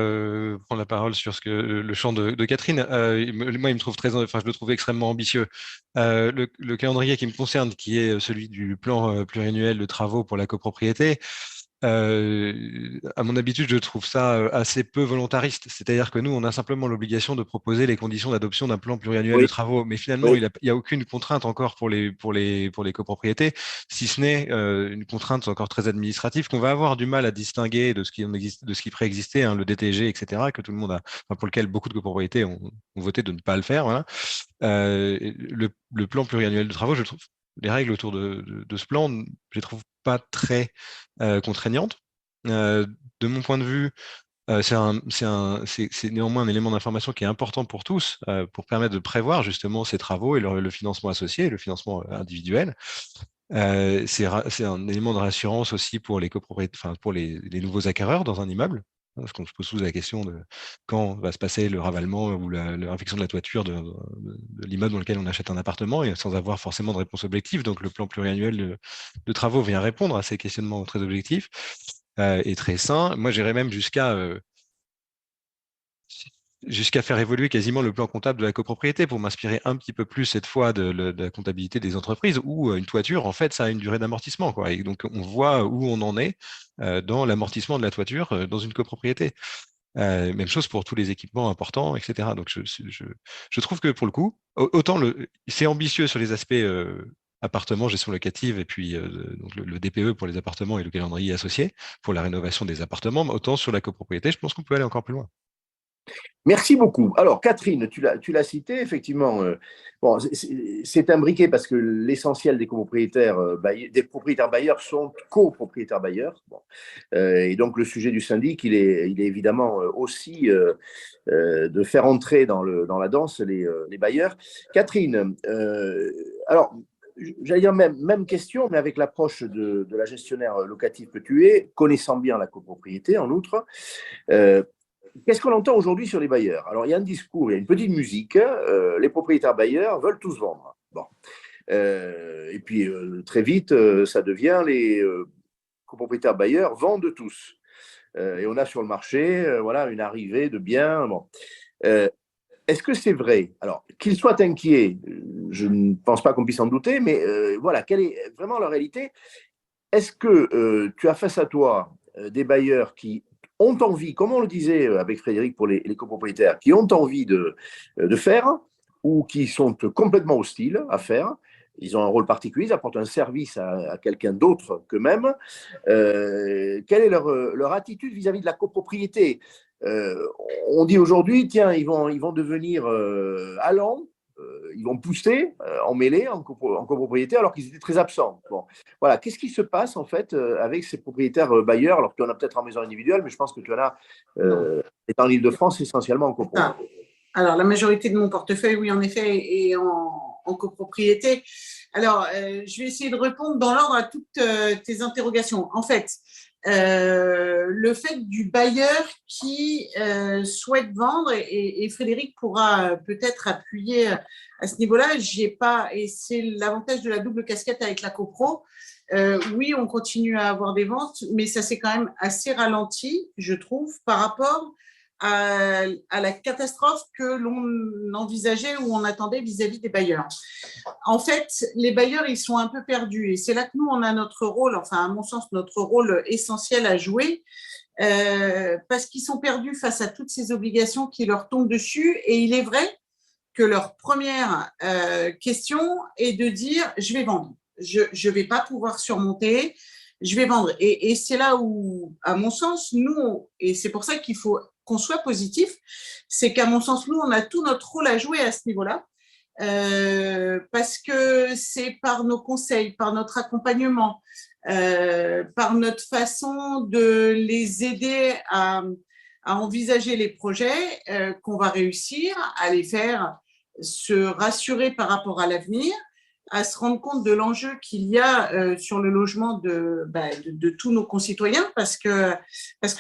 prendre la parole sur le champ de Catherine. Moi, il me trouve je le trouve extrêmement ambitieux. Le calendrier qui me concerne, qui est celui du plan pluriannuel de travaux pour la copropriété, à mon habitude, je trouve ça assez peu volontariste. C'est-à-dire que nous, on a simplement l'obligation de proposer les conditions d'adoption d'un plan pluriannuel de travaux. Mais finalement, Oui. il n'y a aucune contrainte encore pour les copropriétés, si ce n'est une contrainte encore très administrative qu'on va avoir du mal à distinguer de ce qui préexistait, hein, le DTG, etc., que tout le monde pour lequel beaucoup de copropriétés ont voté de ne pas le faire. Voilà. Le plan pluriannuel de travaux, je trouve, les règles autour de ce plan, je les trouve pas très contraignantes. De mon point de vue, c'est néanmoins un élément d'information qui est important pour tous, pour permettre de prévoir justement ces travaux et le financement associé, le financement individuel. C'est un élément de rassurance aussi pour les copropriétés, enfin pour les nouveaux acquéreurs dans un immeuble. Parce qu'on se pose tous la question de quand va se passer le ravalement ou la réfection de la toiture de l'immeuble dans lequel on achète un appartement, et sans avoir forcément de réponse objective. Donc le plan pluriannuel de travaux vient répondre à ces questionnements très objectifs et très sains. Moi, j'irais même jusqu'à faire évoluer quasiment le plan comptable de la copropriété pour m'inspirer un petit peu plus cette fois de la comptabilité des entreprises, où une toiture, en fait, ça a une durée d'amortissement, quoi. Et donc, on voit où on en est dans l'amortissement de la toiture dans une copropriété. Même chose pour tous les équipements importants, etc. Donc, je trouve que pour le coup, autant c'est ambitieux sur les aspects appartements, gestion locative, et puis donc le DPE pour les appartements et le calendrier associé pour la rénovation des appartements, autant sur la copropriété, je pense qu'on peut aller encore plus loin. Merci beaucoup. Alors, Catherine, tu l'as cité, effectivement. Bon, c'est imbriqué parce que l'essentiel des copropriétaires, des propriétaires bailleurs sont copropriétaires bailleurs. Bon. Et donc, le sujet du syndic, il est évidemment aussi de faire entrer dans la danse les bailleurs. Catherine, alors, j'allais dire même question, mais avec l'approche de la gestionnaire locative que tu es, connaissant bien la copropriété en outre. Qu'est-ce qu'on entend aujourd'hui sur les bailleurs? Alors, il y a un discours, il y a une petite musique. Les propriétaires bailleurs veulent tous vendre. Bon. Et puis, très vite, ça devient les copropriétaires bailleurs vendent tous. Et on a sur le marché voilà, une arrivée de biens. Bon. Est-ce que c'est vrai? Alors, qu'ils soient inquiets, je ne pense pas qu'on puisse en douter, mais voilà, quelle est vraiment la réalité? Est-ce que tu as face à toi des bailleurs qui ont envie, comme on le disait avec Frédéric pour les copropriétaires, qui ont envie de faire ou qui sont complètement hostiles à faire? Ils ont un rôle particulier, ils apportent un service à quelqu'un d'autre qu'eux-mêmes. Quelle est leur attitude vis-à-vis de la copropriété? On dit aujourd'hui, tiens, ils vont devenir allants, ils vont pousser en mêlée, en copropriété, alors qu'ils étaient très absents. Bon. Voilà. Qu'est-ce qui se passe en fait avec ces propriétaires bailleurs? Alors, tu en as peut-être en maison individuelle, mais je pense que tu en as, étant en Île-de-France, essentiellement en copropriété. Alors, la majorité de mon portefeuille, oui, en effet, est en copropriété. Alors, je vais essayer de répondre dans l'ordre à toutes tes interrogations. En fait, le fait du bailleur qui souhaite vendre, et Frédéric pourra peut-être appuyer à ce niveau-là, et c'est l'avantage de la double casquette avec la copro. Oui, on continue à avoir des ventes, mais ça s'est quand même assez ralenti, je trouve, par rapport à la catastrophe que l'on envisageait ou on attendait vis-à-vis des bailleurs. En fait, les bailleurs, ils sont un peu perdus, et c'est là que nous, on a notre rôle, enfin, à mon sens, notre rôle essentiel à jouer, parce qu'ils sont perdus face à toutes ces obligations qui leur tombent dessus, et il est vrai que leur première question est de dire « je vais vendre, je ne vais pas pouvoir surmonter, je vais vendre ». Et c'est là où, à mon sens, nous, et c'est pour ça qu'il faut qu'on soit positif, c'est qu'à mon sens, nous, on a tout notre rôle à jouer à ce niveau-là, parce que c'est par nos conseils, par notre accompagnement, par notre façon de les aider à envisager les projets qu'on va réussir à les faire se rassurer par rapport à l'avenir, à se rendre compte de l'enjeu qu'il y a sur le logement de tous nos concitoyens, parce que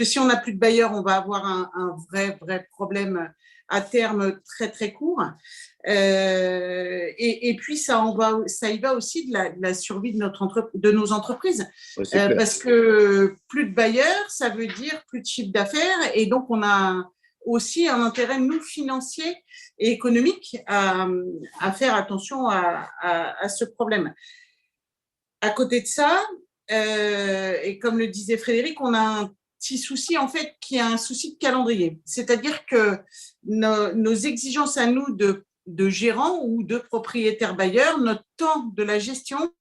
si on n'a plus de bailleurs, on va avoir un vrai problème à terme très très court. Et puis ça y va aussi de la survie de nos entreprises, parce que plus de bailleurs, ça veut dire plus de chiffre d'affaires, et donc on a aussi un intérêt, nous, financier et économique, à faire attention à ce problème. À côté de ça, et comme le disait Frédéric, on a un petit souci, en fait, qui est un souci de calendrier. C'est-à-dire que nos exigences à nous de gérants ou de propriétaires bailleurs, notre temps de la gestion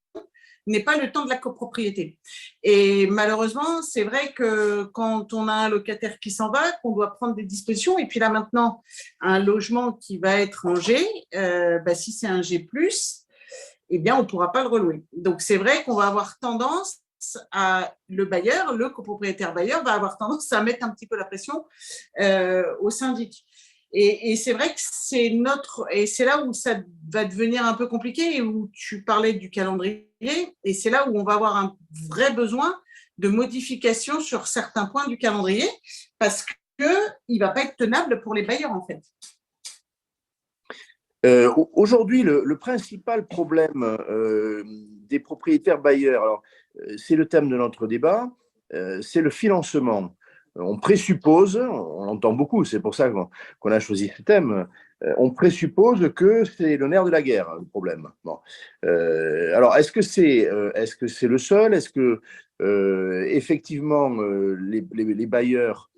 n'est pas le temps de la copropriété. Et malheureusement, c'est vrai que quand on a un locataire qui s'en va, qu'on doit prendre des dispositions, et puis là maintenant, un logement qui va être en G, si c'est un G+, eh bien, on ne pourra pas le relouer. Donc, c'est vrai qu'on va avoir tendance le bailleur, le copropriétaire bailleur va avoir tendance à mettre un petit peu la pression au syndic. Et c'est vrai que c'est là où ça va devenir un peu compliqué et où tu parlais du calendrier, et c'est là où on va avoir un vrai besoin de modification sur certains points du calendrier parce qu'il ne va pas être tenable pour les bailleurs en fait. Aujourd'hui, le principal problème des propriétaires bailleurs, alors, c'est le thème de notre débat, c'est le financement. On présuppose, on l'entend beaucoup, c'est pour ça qu'on a choisi ce thème, on présuppose que c'est le nerf de la guerre, le problème. Bon. Alors, est-ce que c'est le seul? Est-ce que, effectivement, les bailleurs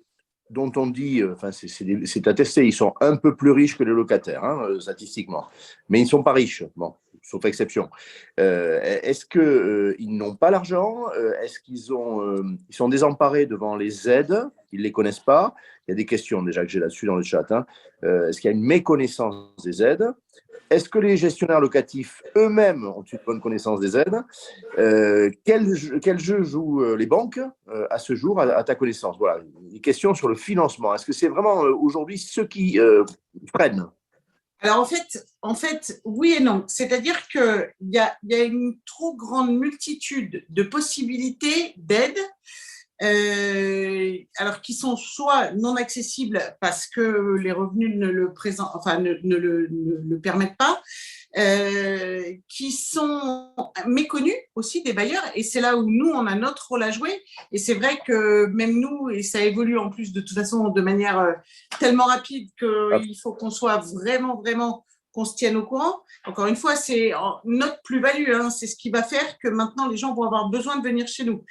dont on dit, enfin c'est attesté, ils sont un peu plus riches que les locataires, hein, statistiquement, mais ils ne sont pas riches, bon, sauf exception. Est-ce qu'ils n'ont pas l'argent? Est-ce qu'ils sont désemparés devant les aides? Ils ne les connaissent pas? Il y a des questions déjà que j'ai là-dessus dans le chat. Hein. Est-ce qu'il y a une méconnaissance des aides? Est-ce que les gestionnaires locatifs eux-mêmes ont une bonne connaissance des aides? Quel jeu jouent les banques à ce jour, à ta connaissance? Voilà, une question sur le financement. Est-ce que c'est vraiment aujourd'hui ce qui freine? Alors en fait, oui et non. C'est-à-dire qu'il y a une trop grande multitude de possibilités d'aide. Alors qui sont soit non accessibles parce que les revenus ne le permettent pas, qui sont méconnus aussi des bailleurs, et c'est là où nous on a notre rôle à jouer. Et c'est vrai que même nous, et ça évolue en plus de toute façon de manière tellement rapide qu'il faut qu'on soit vraiment qu'on se tienne au courant. Encore une fois, c'est notre plus-value, hein, c'est ce qui va faire que maintenant les gens vont avoir besoin de venir chez nous.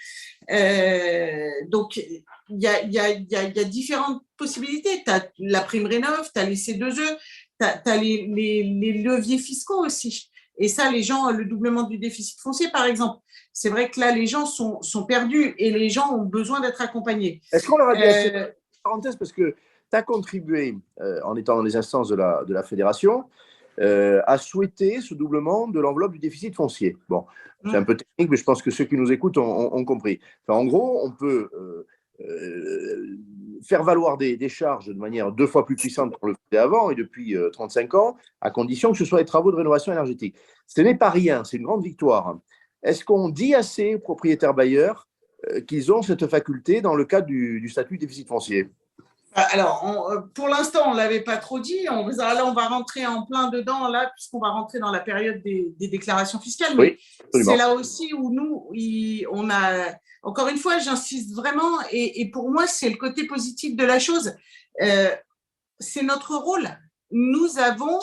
Donc, il y a différentes possibilités. Tu as la prime rénov', tu as les C2E, tu as les leviers fiscaux aussi. Et ça, les gens, le doublement du déficit foncier, par exemple, c'est vrai que là, les gens sont perdus et les gens ont besoin d'être accompagnés. Est-ce qu'on leur a dit assez de parenthèse, parce que tu as contribué, en étant dans les instances de la fédération, à souhaiter ce doublement de l'enveloppe du déficit foncier. Bon, c'est un peu technique, mais je pense que ceux qui nous écoutent ont compris. Enfin, en gros, on peut faire valoir des charges de manière 2 fois plus puissante qu'on le faisait avant et depuis 35 ans, à condition que ce soit des travaux de rénovation énergétique. Ce n'est pas rien, c'est une grande victoire. Est-ce qu'on dit assez aux propriétaires bailleurs qu'ils ont cette faculté dans le cadre du statut de déficit foncier? Alors, pour l'instant, on ne l'avait pas trop dit. Là, on va rentrer en plein dedans, là, puisqu'on va rentrer dans la période des déclarations fiscales. Mais oui, c'est là aussi où nous, on a… Encore une fois, j'insiste vraiment, et pour moi, c'est le côté positif de la chose. C'est notre rôle. Nous avons…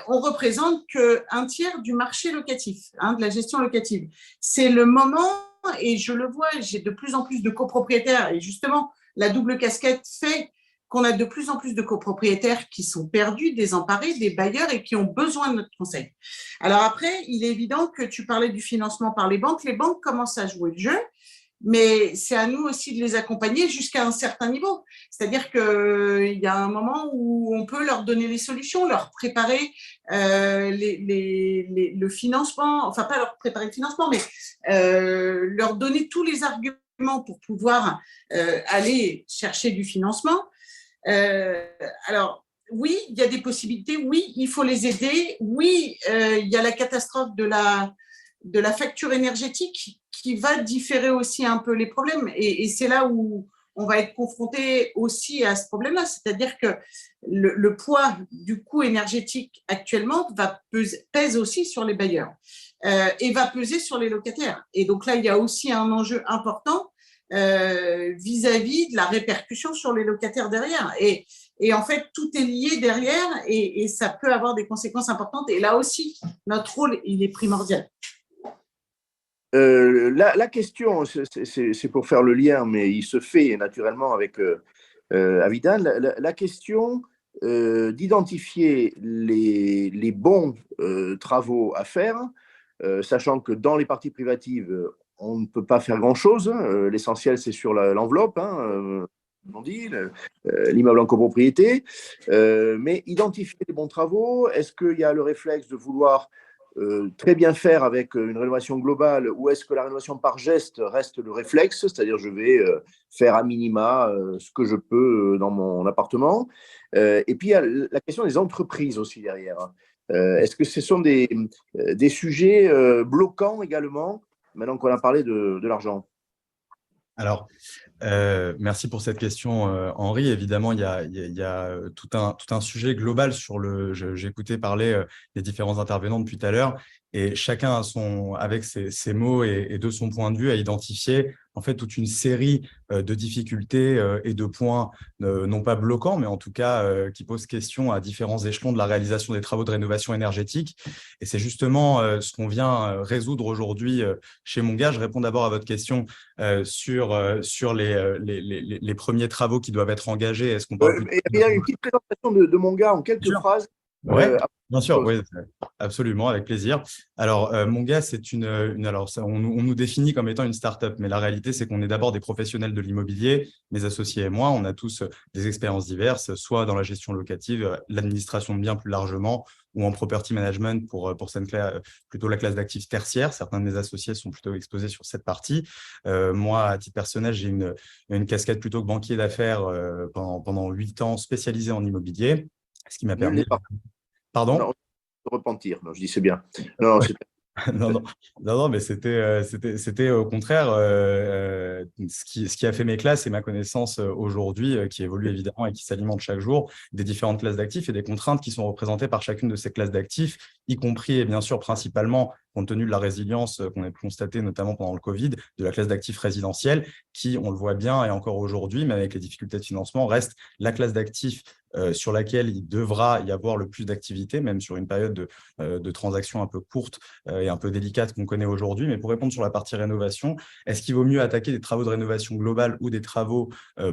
on représente qu'un tiers du marché locatif, hein, de la gestion locative. C'est le moment, et je le vois, j'ai de plus en plus de copropriétaires, et justement, la double casquette fait qu'on a de plus en plus de copropriétaires qui sont perdus, désemparés, des bailleurs et qui ont besoin de notre conseil. Alors après, il est évident que tu parlais du financement par les banques. Les banques commencent à jouer le jeu, mais c'est à nous aussi de les accompagner jusqu'à un certain niveau. C'est-à-dire qu'il y a un moment où on peut leur donner les solutions, leur préparer le financement, enfin pas leur préparer le financement, mais leur donner tous les arguments pour pouvoir aller chercher du financement. Alors, oui, il y a des possibilités, oui, il faut les aider, oui, il y a la catastrophe de la facture énergétique qui va différer aussi un peu les problèmes, et c'est là où on va être confronté aussi à ce problème-là, c'est-à-dire que le poids du coût énergétique actuellement pèse aussi sur les bailleurs. Et va peser sur les locataires. Et donc là, il y a aussi un enjeu important vis-à-vis de la répercussion sur les locataires derrière. Et en fait, tout est lié derrière et ça peut avoir des conséquences importantes. Et là aussi, notre rôle, il est primordial. La question, c'est pour faire le lien, mais il se fait naturellement avec Avidan, la question d'identifier les bons travaux à faire, sachant que dans les parties privatives, on ne peut pas faire grand-chose. L'essentiel, c'est sur l'enveloppe, on dit, l'immeuble en copropriété. Mais identifier les bons travaux, est-ce qu'il y a le réflexe de vouloir très bien faire avec une rénovation globale, ou est-ce que la rénovation par geste reste le réflexe, c'est-à-dire je vais faire à minima ce que je peux dans mon appartement. Et puis il y a la question des entreprises aussi derrière. Est-ce que ce sont des sujets bloquants également, maintenant qu'on a parlé de l'argent? Alors, merci pour cette question, Henri. Évidemment, il y a tout un sujet global sur j'ai écouté parler des différents intervenants depuis tout à l'heure, et chacun avec ses mots et de son point de vue, a identifié en fait toute une série de difficultés et de points non pas bloquants, mais en tout cas qui posent question à différents échelons de la réalisation des travaux de rénovation énergétique. Et c'est justement ce qu'on vient résoudre aujourd'hui chez Monga. Je réponds d'abord à votre question sur les premiers travaux qui doivent être engagés. Est-ce qu'on parle il y a une petite présentation de Monga en quelques phrases. Oui, bien sûr, oui, absolument, avec plaisir. Alors, Monga, alors on nous définit comme étant une start-up, mais la réalité, c'est qu'on est d'abord des professionnels de l'immobilier. Mes associés et moi, on a tous des expériences diverses, soit dans la gestion locative, l'administration de biens plus largement, ou en property management pour plutôt la classe d'actifs tertiaires. Certains de mes associés sont plutôt exposés sur cette partie. Moi, à titre personnel, j'ai une casquette plutôt que banquier d'affaires pendant 8 ans spécialisé en immobilier, ce qui m'a permis… Pardon? Non, repentir. Non, je dis c'est bien. Non, non, mais c'était au contraire ce qui a fait mes classes et ma connaissance aujourd'hui, qui évolue évidemment et qui s'alimente chaque jour, des différentes classes d'actifs et des contraintes qui sont représentées par chacune de ces classes d'actifs, y compris et bien sûr principalement, compte tenu de la résilience qu'on a pu constater notamment pendant le Covid, de la classe d'actifs résidentiels, qui, on le voit bien et encore aujourd'hui, mais avec les difficultés de financement, reste la classe d'actifs sur laquelle il devra y avoir le plus d'activité, même sur une période de transactions un peu courte et un peu délicate qu'on connaît aujourd'hui. Mais pour répondre sur la partie rénovation, est-ce qu'il vaut mieux attaquer des travaux de rénovation globale ou des travaux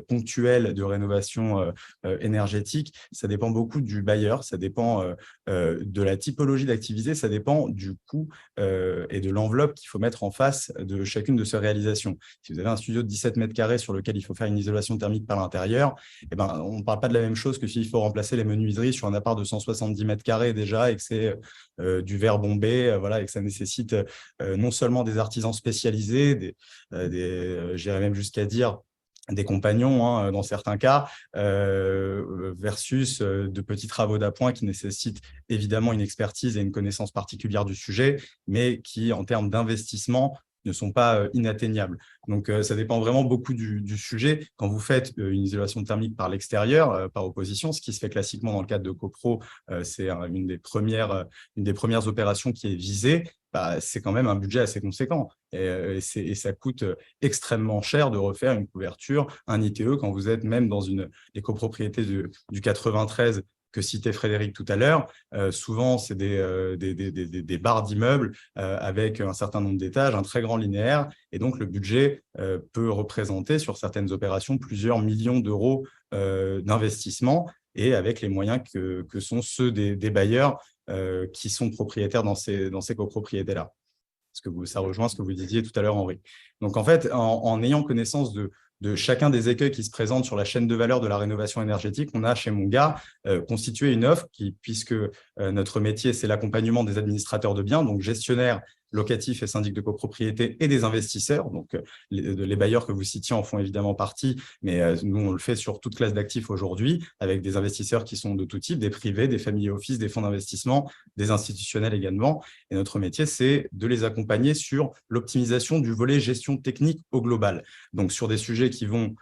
ponctuels de rénovation énergétique? Ça dépend beaucoup du bailleur, ça dépend de la typologie d'activité, ça dépend du coût et de l'enveloppe qu'il faut mettre en face de chacune de ces réalisations. Si vous avez un studio de 17 mètres carrés sur lequel il faut faire une isolation thermique par l'intérieur, eh ben, on ne parle pas de la même chose que s'il faut remplacer les menuiseries sur un appart de 170 mètres carrés déjà et que c'est du verre bombé, voilà, et que ça nécessite non seulement des artisans spécialisés, j'irais même jusqu'à dire des compagnons dans certains cas, versus de petits travaux d'appoint qui nécessitent évidemment une expertise et une connaissance particulière du sujet, mais qui, en termes d'investissement, ne sont pas inatteignables. Donc, ça dépend vraiment beaucoup du sujet. Quand vous faites une isolation thermique par l'extérieur, par opposition, ce qui se fait classiquement dans le cadre de copro, c'est une des premières opérations qui est visée. C'est quand même un budget assez conséquent et ça coûte extrêmement cher de refaire une couverture, un ITE, quand vous êtes même dans les copropriétés du 93 que citait Frédéric tout à l'heure. Souvent, c'est des barres d'immeubles avec un certain nombre d'étages, un très grand linéaire, et donc le budget peut représenter sur certaines opérations plusieurs millions d'euros d'investissement, et avec les moyens que sont ceux des bailleurs qui sont propriétaires dans ces copropriétés-là. Ça rejoint ce que vous disiez tout à l'heure, Henri. Donc, en fait, en ayant connaissance de chacun des écueils qui se présentent sur la chaîne de valeur de la rénovation énergétique, on a chez Monga constitué une offre puisque notre métier, c'est l'accompagnement des administrateurs de biens, donc gestionnaires locatifs et syndics de copropriété, et des investisseurs. Donc, les bailleurs que vous citiez en font évidemment partie, mais nous, on le fait sur toute classe d'actifs aujourd'hui, avec des investisseurs qui sont de tout type, des privés, des family office, des fonds d'investissement, des institutionnels également. Et notre métier, c'est de les accompagner sur l'optimisation du volet gestion technique au global. Donc, sur des sujets qui vont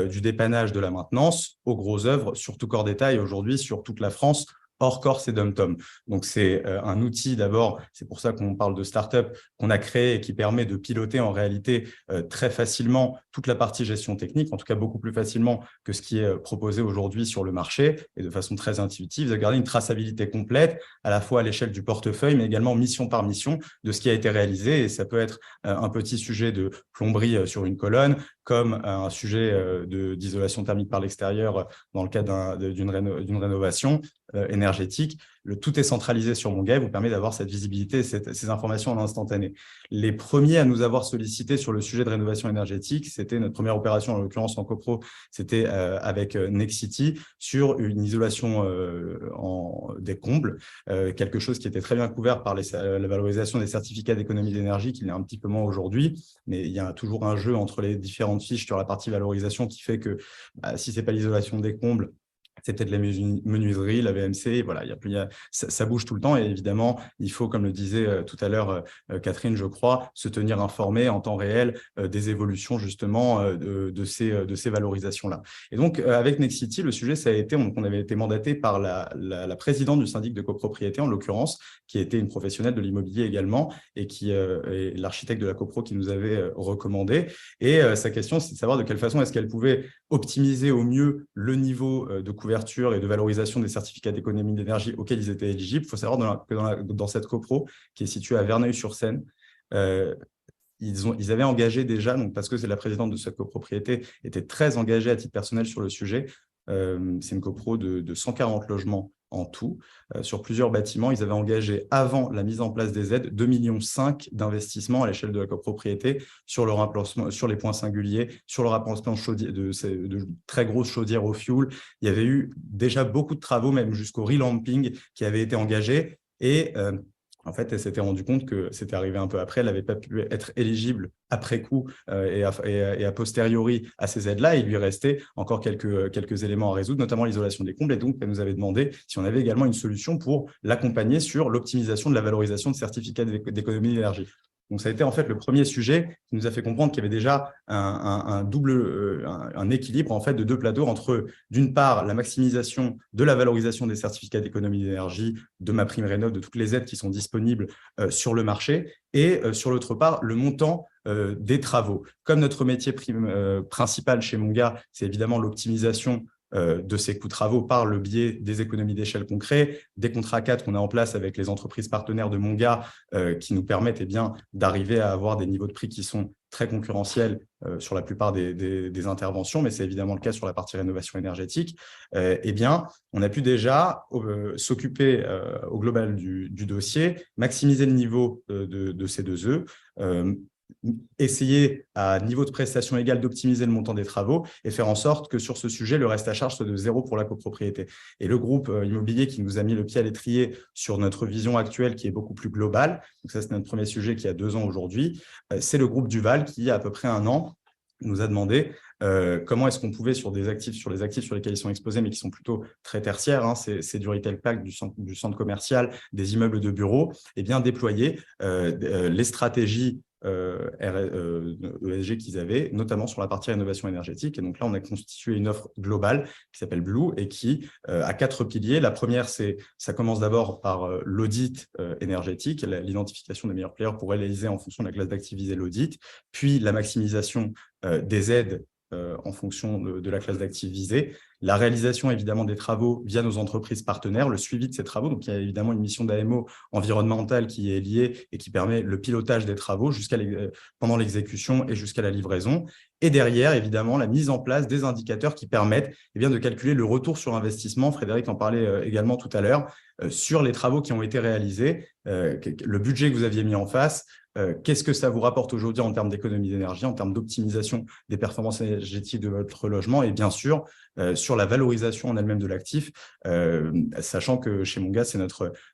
du dépannage de la maintenance aux grosses œuvres, sur tout corps détail aujourd'hui, sur toute la France, hors Corse et DOM-TOM. Donc, c'est un outil d'abord, c'est pour ça qu'on parle de start-up, qu'on a créé et qui permet de piloter en réalité très facilement toute la partie gestion technique, en tout cas beaucoup plus facilement que ce qui est proposé aujourd'hui sur le marché et de façon très intuitive, de garder une traçabilité complète à la fois à l'échelle du portefeuille, mais également mission par mission de ce qui a été réalisé. Et ça peut être un petit sujet de plomberie sur une colonne, comme un sujet d'isolation thermique par l'extérieur dans le cadre d'une rénovation énergétique. Tout est centralisé sur Monga et vous permet d'avoir cette visibilité et ces informations en instantané. Les premiers à nous avoir sollicité sur le sujet de rénovation énergétique, c'était notre première opération, en l'occurrence en copro, c'était avec Nexity sur une isolation des combles, quelque chose qui était très bien couvert par la valorisation des certificats d'économie d'énergie, qui l'est un petit peu moins aujourd'hui, mais il y a toujours un jeu entre les différentes fiches sur la partie valorisation qui fait que si ce n'est pas l'isolation des combles, c'est peut-être la menuiserie, la VMC, voilà, ça bouge tout le temps et évidemment, il faut, comme le disait tout à l'heure Catherine, je crois, se tenir informé en temps réel des évolutions justement de ces valorisations-là. Et donc, avec Nexity, le sujet, ça a été, on avait été mandaté par la présidente du syndic de copropriété, en l'occurrence, qui était une professionnelle de l'immobilier également et qui est l'architecte de la copro qui nous avait recommandé. Et sa question, c'est de savoir de quelle façon est-ce qu'elle pouvait optimiser au mieux le niveau de couverture et de valorisation des certificats d'économie d'énergie auxquels ils étaient éligibles. Il faut savoir que dans cette copro, qui est située à Verneuil-sur-Seine, ils avaient engagé déjà, donc parce que c'est la présidente de cette copropriété, était très engagée à titre personnel sur le sujet. C'est une copro de 140 logements en tout, sur plusieurs bâtiments. Ils avaient engagé, avant la mise en place des aides, 2,5 millions d'investissements à l'échelle de la copropriété sur le remplacement, sur les points singuliers, sur le remplacement de très grosses chaudières au fioul. Il y avait eu déjà beaucoup de travaux, même jusqu'au relamping, qui avaient été engagés. Et en fait, elle s'était rendue compte que c'était arrivé un peu après, elle n'avait pas pu être éligible après coup et a posteriori à ces aides-là. Il lui restait encore quelques éléments à résoudre, notamment l'isolation des combles. Et donc, elle nous avait demandé si on avait également une solution pour l'accompagner sur l'optimisation de la valorisation de certificats d'économie d'énergie. Donc, ça a été en fait le premier sujet qui nous a fait comprendre qu'il y avait déjà un équilibre en fait de deux plateaux entre, d'une part, la maximisation de la valorisation des certificats d'économie d'énergie, de MaPrimeRénov', de toutes les aides qui sont disponibles sur le marché, et sur l'autre part, le montant des travaux. Comme notre métier principal chez Monga, c'est évidemment l'optimisation de ces coûts de travaux par le biais des économies d'échelle qu'on crée, des contrats 4 qu'on a en place avec les entreprises partenaires de Monga qui nous permettent d'arriver à avoir des niveaux de prix qui sont très concurrentiels sur la plupart des interventions, mais c'est évidemment le cas sur la partie rénovation énergétique. On a pu déjà s'occuper au global du dossier, maximiser le niveau de ces deux œufs, essayer à niveau de prestation égale d'optimiser le montant des travaux et faire en sorte que sur ce sujet, le reste à charge soit de 0 pour la copropriété. Et le groupe immobilier qui nous a mis le pied à l'étrier sur notre vision actuelle qui est beaucoup plus globale, donc ça c'est notre premier sujet qui a 2 ans aujourd'hui, c'est le groupe Duval qui, il y a à peu près 1 an, nous a demandé comment est-ce qu'on pouvait, sur les actifs sur lesquels ils sont exposés, mais qui sont plutôt très tertiaires, c'est du retail pack, du centre commercial, des immeubles de bureaux, déployer les stratégies ESG qu'ils avaient, notamment sur la partie rénovation énergétique. Et donc là, on a constitué une offre globale qui s'appelle Blue et qui a 4 piliers. La première, ça commence d'abord par l'audit énergétique, l'identification des meilleurs players pour réaliser en fonction de la classe d'actifs visée l'audit, puis la maximisation des aides en fonction de la classe d'actifs visée, la réalisation évidemment des travaux via nos entreprises partenaires, le suivi de ces travaux. Donc, il y a évidemment une mission d'AMO environnementale qui est liée et qui permet le pilotage des travaux pendant l'exécution et jusqu'à la livraison. Et derrière, évidemment, la mise en place des indicateurs qui permettent de calculer le retour sur investissement. Frédéric en parlait également tout à l'heure, sur les travaux qui ont été réalisés, le budget que vous aviez mis en face, qu'est-ce que ça vous rapporte aujourd'hui en termes d'économie d'énergie, en termes d'optimisation des performances énergétiques de votre logement et bien sûr, sur la valorisation en elle-même de l'actif, sachant que chez Monga, c'est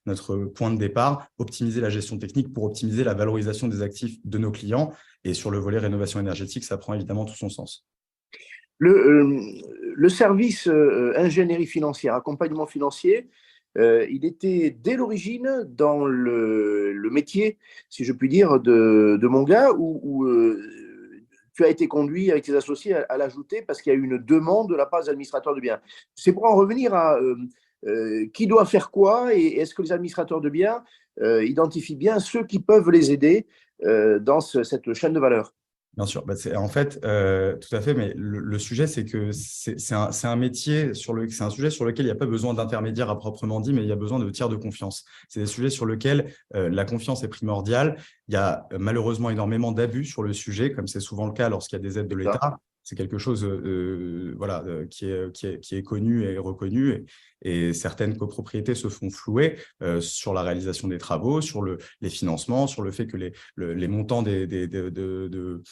notre point de départ, optimiser la gestion technique pour optimiser la valorisation des actifs de nos clients. Et sur le volet rénovation énergétique, ça prend évidemment tout son sens. Le service ingénierie financière, accompagnement financier, il était dès l'origine dans le métier, si je puis dire, de Monga, où tu as été conduit avec tes associés à l'ajouter parce qu'il y a eu une demande de la part des administrateurs de biens. C'est pour en revenir qui doit faire quoi et est-ce que les administrateurs de biens identifient bien ceux qui peuvent les aider dans cette chaîne de valeur? Bien sûr, en fait, tout à fait, mais le sujet, c'est que c'est un métier, c'est un sujet sur lequel il n'y a pas besoin d'intermédiaire à proprement dit, mais il y a besoin de tiers de confiance. C'est des sujets sur lesquels la confiance est primordiale. Il y a malheureusement énormément d'abus sur le sujet, comme c'est souvent le cas lorsqu'il y a des aides de l'État. C'est quelque chose qui est connu et reconnu, et certaines copropriétés se font flouer sur la réalisation des travaux, sur les financements, sur le fait que les montants de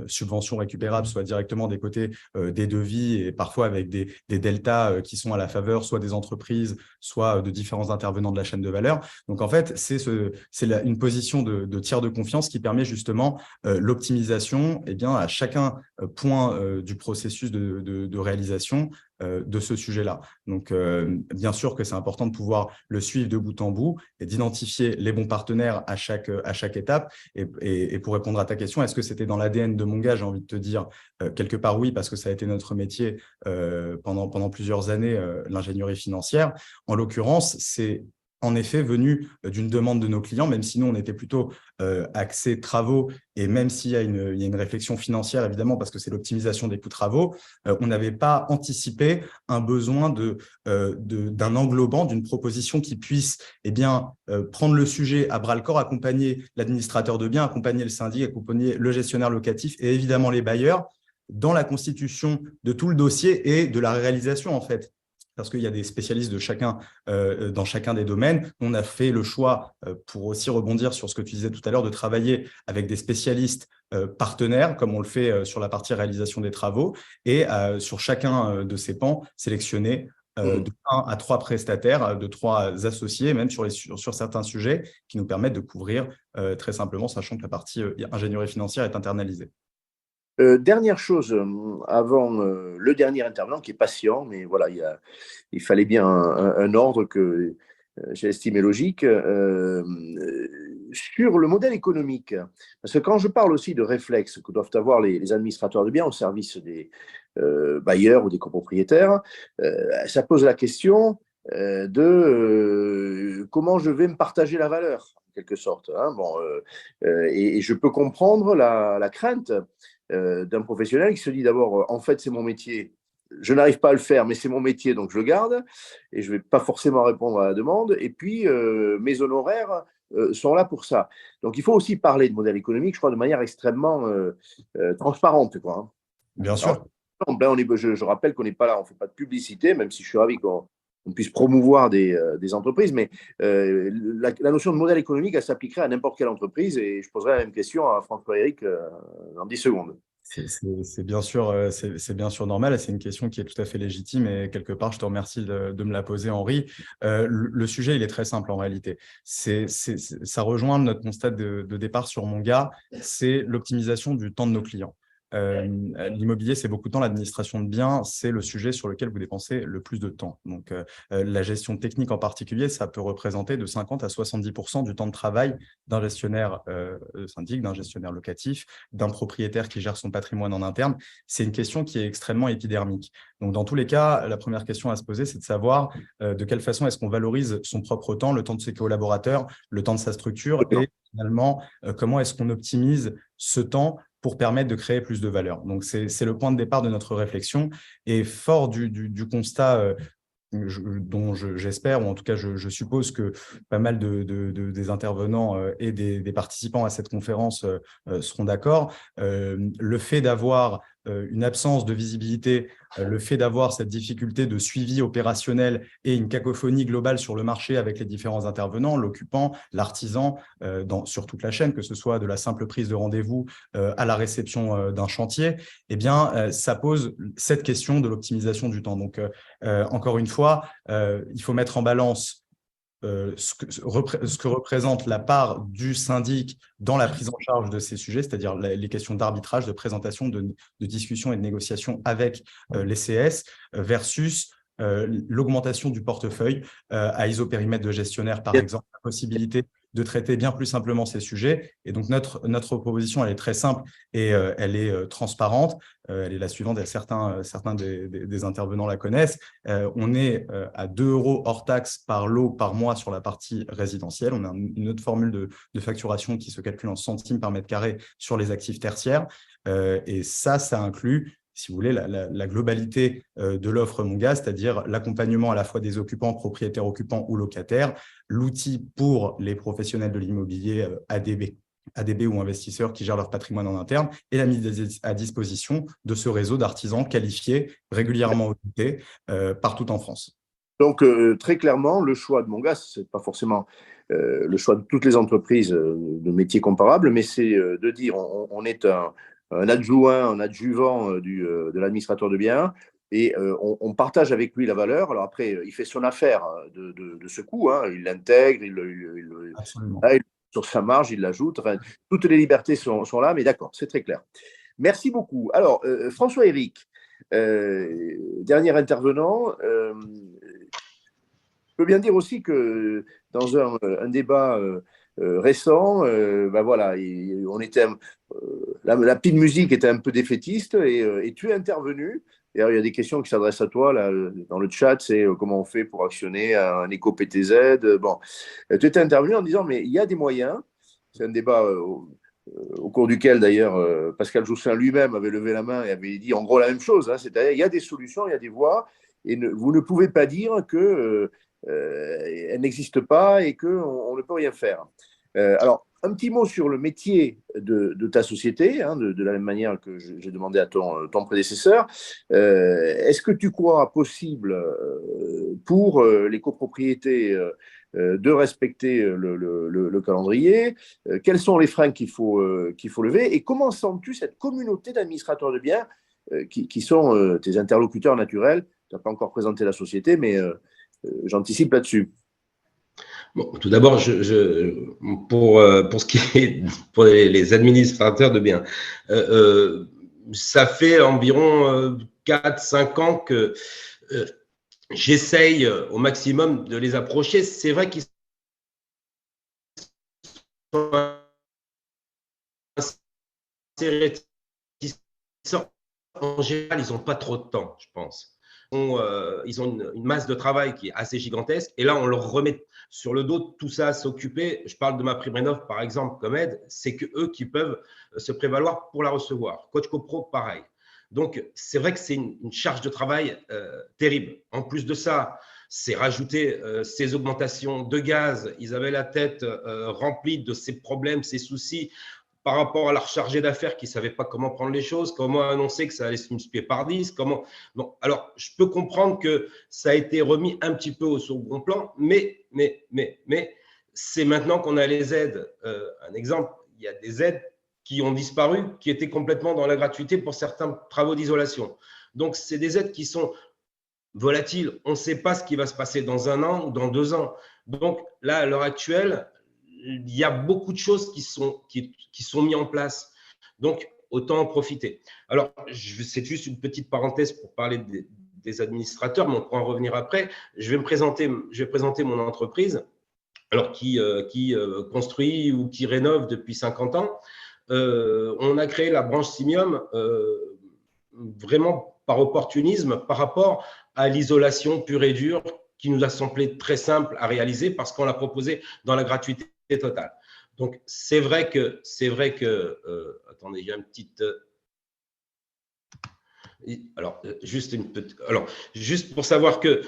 subventions récupérables soient directement des côtés des devis, et parfois avec des deltas qui sont à la faveur soit des entreprises, soit de différents intervenants de la chaîne de valeur. Donc en fait, c'est une position de tiers de confiance qui permet justement l'optimisation à chacun point du processus de réalisation de ce sujet-là. Donc, bien sûr que c'est important de pouvoir le suivre de bout en bout et d'identifier les bons partenaires à chaque étape. Et pour répondre à ta question, est-ce que c'était dans l'ADN de Monga? J'ai envie de te dire quelque part oui, parce que ça a été notre métier pendant plusieurs années, l'ingénierie financière. En l'occurrence, c'est en effet venu d'une demande de nos clients, même si nous, on était plutôt axé travaux, et même s'il y a une réflexion financière, évidemment, parce que c'est l'optimisation des coûts travaux, on n'avait pas anticipé un besoin d'un englobant, d'une proposition qui puisse prendre le sujet à bras-le-corps, accompagner l'administrateur de biens, accompagner le syndic, accompagner le gestionnaire locatif et évidemment les bailleurs dans la constitution de tout le dossier et de la réalisation, en fait. Parce qu'il y a des spécialistes dans chacun des domaines. On a fait le choix, pour aussi rebondir sur ce que tu disais tout à l'heure, de travailler avec des spécialistes partenaires, comme on le fait sur la partie réalisation des travaux, et sur chacun de ces pans, sélectionner de 1 à 3 prestataires, de 3 associés, même sur certains sujets, qui nous permettent de couvrir très simplement, sachant que la partie ingénierie financière est internalisée. Dernière chose, avant le dernier intervenant qui est patient, mais voilà, il fallait bien un ordre que j'ai estimé logique, sur le modèle économique. Parce que quand je parle aussi de réflexes que doivent avoir les administrateurs de biens au service des bailleurs ou des copropriétaires, ça pose la question de comment je vais me partager la valeur, en quelque sorte. Hein. Et je peux comprendre la crainte d'un professionnel qui se dit d'abord, en fait, c'est mon métier, je n'arrive pas à le faire, mais c'est mon métier, donc je le garde, et je ne vais pas forcément répondre à la demande, et puis mes honoraires sont là pour ça. Donc, il faut aussi parler de modèle économique, je crois, de manière extrêmement transparente. Quoi, hein. Bien sûr. Alors, je rappelle qu'on n'est pas là, on ne fait pas de publicité, même si je suis ravi qu'on puisse promouvoir des entreprises, mais la notion de modèle économique, elle s'appliquerait à n'importe quelle entreprise, et je poserai la même question à François-Éric dans 10 secondes. C'est bien sûr normal, et c'est une question qui est tout à fait légitime, et quelque part, je te remercie de me la poser, Henri. Le sujet, il est très simple en réalité. Ça rejoint notre constat de départ sur Monga, c'est l'optimisation du temps de nos clients. L'immobilier, c'est beaucoup de temps, l'administration de biens, c'est le sujet sur lequel vous dépensez le plus de temps. Donc, la gestion technique en particulier, ça peut représenter de 50 à 70% du temps de travail d'un gestionnaire syndic, d'un gestionnaire locatif, d'un propriétaire qui gère son patrimoine en interne. C'est une question qui est extrêmement épidermique. Donc, dans tous les cas, la première question à se poser, c'est de savoir de quelle façon est-ce qu'on valorise son propre temps, le temps de ses collaborateurs, le temps de sa structure, et finalement, comment est-ce qu'on optimise ce temps pour permettre de créer plus de valeur. Donc, c'est le point de départ de notre réflexion. Et fort du constat dont j'espère, ou en tout cas je suppose que pas mal des intervenants et des participants à cette conférence seront d'accord, le fait d'avoir une absence de visibilité, le fait d'avoir cette difficulté de suivi opérationnel et une cacophonie globale sur le marché avec les différents intervenants, l'occupant, l'artisan, sur toute la chaîne, que ce soit de la simple prise de rendez-vous à la réception d'un chantier, eh bien, ça pose cette question de l'optimisation du temps. Donc, encore une fois, il faut mettre en balance ce que représente la part du syndic dans la prise en charge de ces sujets, c'est-à-dire les questions d'arbitrage, de présentation, de discussion et de négociation avec les CS versus l'augmentation du portefeuille à isopérimètre de gestionnaire, par exemple, la possibilité de traiter bien plus simplement ces sujets. Et donc, notre proposition, elle est très simple et elle est transparente. Elle est la suivante, et certains des intervenants la connaissent. On est à 2 € hors taxe par lot par mois sur la partie résidentielle. On a une autre formule de facturation qui se calcule en centimes par mètre carré sur les actifs tertiaires. Et ça inclut, si vous voulez, la globalité de l'offre Monga, c'est-à-dire l'accompagnement à la fois des occupants, propriétaires occupants ou locataires, l'outil pour les professionnels de l'immobilier ADB ou investisseurs qui gèrent leur patrimoine en interne, et la mise à disposition de ce réseau d'artisans qualifiés, régulièrement audités, partout en France. Donc, très clairement, le choix de Monga, ce n'est pas forcément le choix de toutes les entreprises de métiers comparables, mais c'est de dire on est un adjoint, un adjuvant de l'administrateur de biens, et on partage avec lui la valeur. Alors après, il fait son affaire de ce coût, hein, il l'intègre, sur sa marge, il l'ajoute. Enfin, toutes les libertés sont là, mais d'accord, c'est très clair. Merci beaucoup. Alors, François-Éric, dernier intervenant, je peux bien dire aussi que dans un débat récent, voilà, on était la petite musique était un peu défaitiste, et tu es intervenu. D'ailleurs, il y a des questions qui s'adressent à toi là, dans le chat, c'est comment on fait pour actionner un éco-PTZ. Bon, tu étais intervenu en disant, mais il y a des moyens. C'est un débat au cours duquel, d'ailleurs, Pascal Joussin lui-même avait levé la main et avait dit en gros la même chose. Hein, c'est-à-dire, il y a des solutions, il y a des voies, et vous ne pouvez pas dire que elles n'existent pas et qu'on ne peut rien faire. Alors, un petit mot sur le métier de ta société, hein, de la même manière que j'ai demandé à ton prédécesseur. Est-ce que tu crois possible pour les copropriétés de respecter le calendrier? Quels sont les freins qu'il faut lever? Et comment sens-tu cette communauté d'administrateurs de biens qui sont tes interlocuteurs naturels? Tu n'as pas encore présenté la société, mais j'anticipe là-dessus. Bon, tout d'abord, pour ce qui est pour les administrateurs de biens, ça fait environ 4-5 ans que j'essaye au maximum de les approcher. C'est vrai qu'ils sont assez réticents. En général, ils n'ont pas trop de temps, je pense. Ils ont une masse de travail qui est assez gigantesque, et là on leur remet sur le dos tout ça à s'occuper. Je parle de MaPrimeRénov' par exemple comme aide, c'est que eux qui peuvent se prévaloir pour la recevoir. Coach CoPro, pareil. Donc c'est vrai que c'est une charge de travail terrible. En plus de ça, c'est rajouter ces augmentations de gaz. Ils avaient la tête remplie de ces problèmes, ces soucis par rapport à leur chargé d'affaires qui ne savait pas comment prendre les choses, comment annoncer que ça allait se multiplier par 10, comment… Bon, alors, je peux comprendre que ça a été remis un petit peu au second plan, mais c'est maintenant qu'on a les aides. Un exemple, il y a des aides qui ont disparu, qui étaient complètement dans la gratuité pour certains travaux d'isolation. Donc, c'est des aides qui sont volatiles. On ne sait pas ce qui va se passer dans 1 an ou dans 2 ans. Donc, là, à l'heure actuelle, il y a beaucoup de choses qui sont mises en place. Donc, autant en profiter. Alors, c'est juste une petite parenthèse pour parler des administrateurs, mais on pourra en revenir après. Je vais présenter mon entreprise, alors qui construit ou qui rénove depuis 50 ans. On a créé la branche Simium vraiment par opportunisme par rapport à l'isolation pure et dure qui nous a semblé très simple à réaliser parce qu'on l'a proposé dans la gratuité totale. Donc, c'est vrai que attendez, j'ai une petite… Alors, juste pour savoir que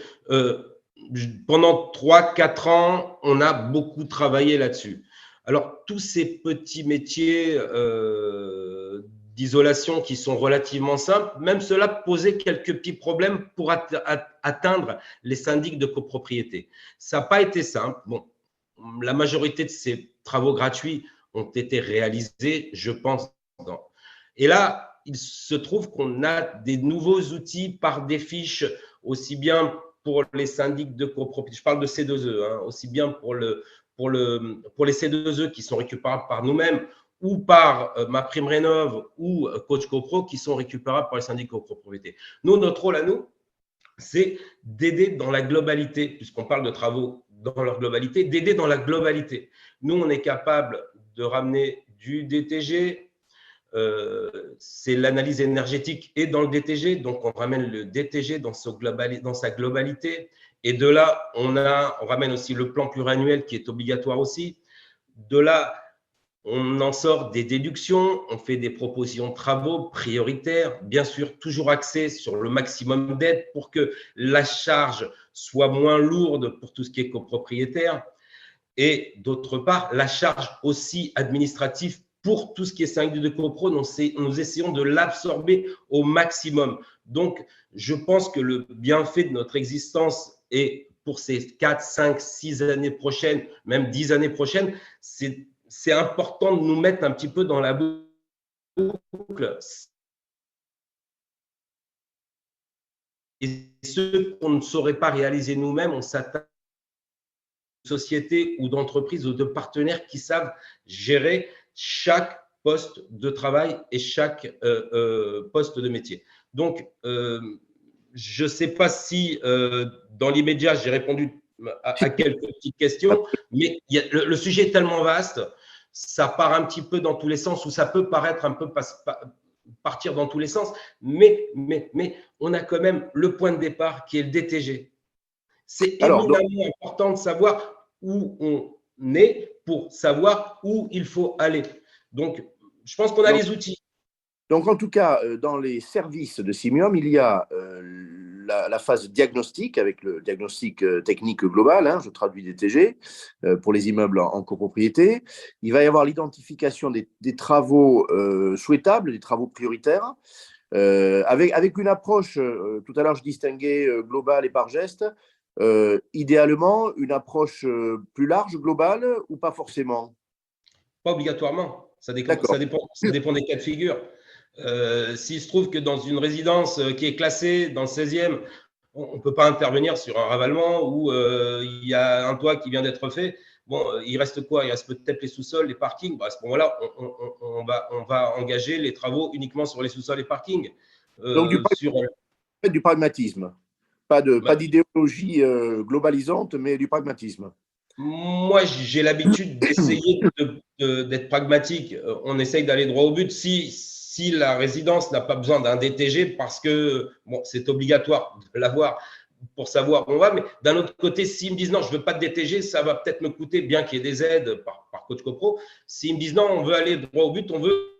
pendant 3-4 ans, on a beaucoup travaillé là-dessus. Alors, tous ces petits métiers d'isolation qui sont relativement simples, même cela posait quelques petits problèmes pour atteindre les syndics de copropriété. Ça n'a pas été simple. Bon, la majorité de ces travaux gratuits ont été réalisés, je pense. Et là, il se trouve qu'on a des nouveaux outils par des fiches, aussi bien pour les syndics de copropriété, je parle de C2E, hein, aussi bien pour les C2E qui sont récupérables par nous-mêmes ou par MaPrimeRénov' ou Coach CoPro qui sont récupérables par les syndics de copropriété. Nous, notre rôle à nous, c'est d'aider dans la globalité, puisqu'on parle de travaux dans leur globalité, d'aider dans la globalité. Nous, on est capable de ramener du DTG, c'est l'analyse énergétique et dans le DTG, donc on ramène le DTG dans sa globalité. Et de là, on ramène aussi le plan pluriannuel qui est obligatoire aussi. De là, on en sort des déductions, on fait des propositions de travaux prioritaires, bien sûr toujours axées sur le maximum d'aide pour que la charge soit moins lourde pour tout ce qui est copropriétaire. Et d'autre part, la charge aussi administrative pour tout ce qui est syndic de copro, nous essayons de l'absorber au maximum. Donc, je pense que le bienfait de notre existence et pour ces 4, 5, 6 années prochaines, même 10 années prochaines, c'est important de nous mettre un petit peu dans la boucle. Et ce qu'on ne saurait pas réaliser nous-mêmes, on s'attend de sociétés ou d'entreprises ou de partenaires qui savent gérer chaque poste de travail et chaque poste de métier. Donc, je ne sais pas si dans l'immédiat, j'ai répondu à quelques petites questions, mais le sujet est tellement vaste, ça part un petit peu dans tous les sens, ou ça peut paraître un peu partir dans tous les sens, mais on a quand même le point de départ qui est le DTG. C'est éminemment important de savoir où on est pour savoir où il faut aller. Donc, je pense qu'on a les outils. Donc, en tout cas, dans les services de Simium, il y a la phase diagnostic avec le diagnostic technique global, hein, je traduis DTG, pour les immeubles en copropriété. Il va y avoir l'identification des travaux souhaitables, des travaux prioritaires, avec une approche, tout à l'heure je distinguais globale et par geste, idéalement une approche plus large, globale, ou pas forcément? Pas obligatoirement, ça dépend des cas de figure. S'il se trouve que dans une résidence qui est classée dans le 16e, on ne peut pas intervenir sur un ravalement où il y a un toit qui vient d'être fait. Bon, il reste quoi? Il reste peut-être les sous-sols, les parkings. Bah, à ce moment-là, on va engager les travaux uniquement sur les sous-sols et parkings. Donc, du pragmatisme. Pas d'idéologie globalisante, mais du pragmatisme. Moi, j'ai l'habitude d'essayer d'être pragmatique. On essaye d'aller droit au but. Si la résidence n'a pas besoin d'un DTG parce que bon, c'est obligatoire de l'avoir pour savoir où on va, mais d'un autre côté, s'ils me disent non, je ne veux pas de DTG, ça va peut-être me coûter, bien qu'il y ait des aides par coach copro. S'ils me disent non, on veut aller droit au but, on veut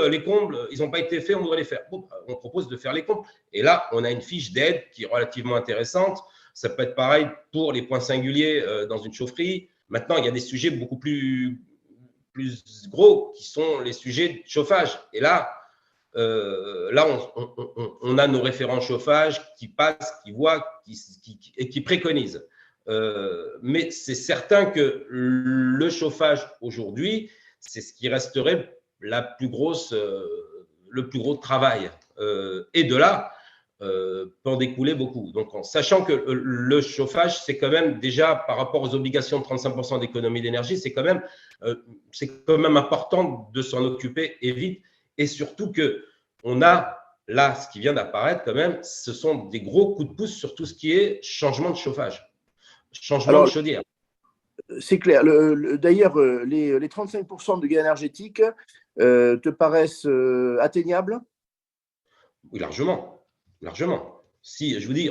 les combles, ils n'ont pas été faits, on doit les faire. Bon, on propose de faire les combles. Et là, on a une fiche d'aide qui est relativement intéressante. Ça peut être pareil pour les points singuliers dans une chaufferie. Maintenant, il y a des sujets beaucoup plus gros qui sont les sujets de chauffage. Et là, on a nos référents chauffage qui passent, qui voient et qui préconisent. Mais c'est certain que le chauffage aujourd'hui, c'est ce qui resterait le plus gros travail. Et de là, peut en découler beaucoup. Donc, en sachant que le chauffage, c'est quand même déjà par rapport aux obligations de 35% d'économie d'énergie, c'est quand même important de s'en occuper et vite. Et surtout qu'on a là, ce qui vient d'apparaître quand même, ce sont des gros coups de pouce sur tout ce qui est changement de chauffage, changement de chaudière. C'est clair. D'ailleurs, les 35% de gain énergétique te paraissent atteignables? Oui, largement. Si, je vous dis,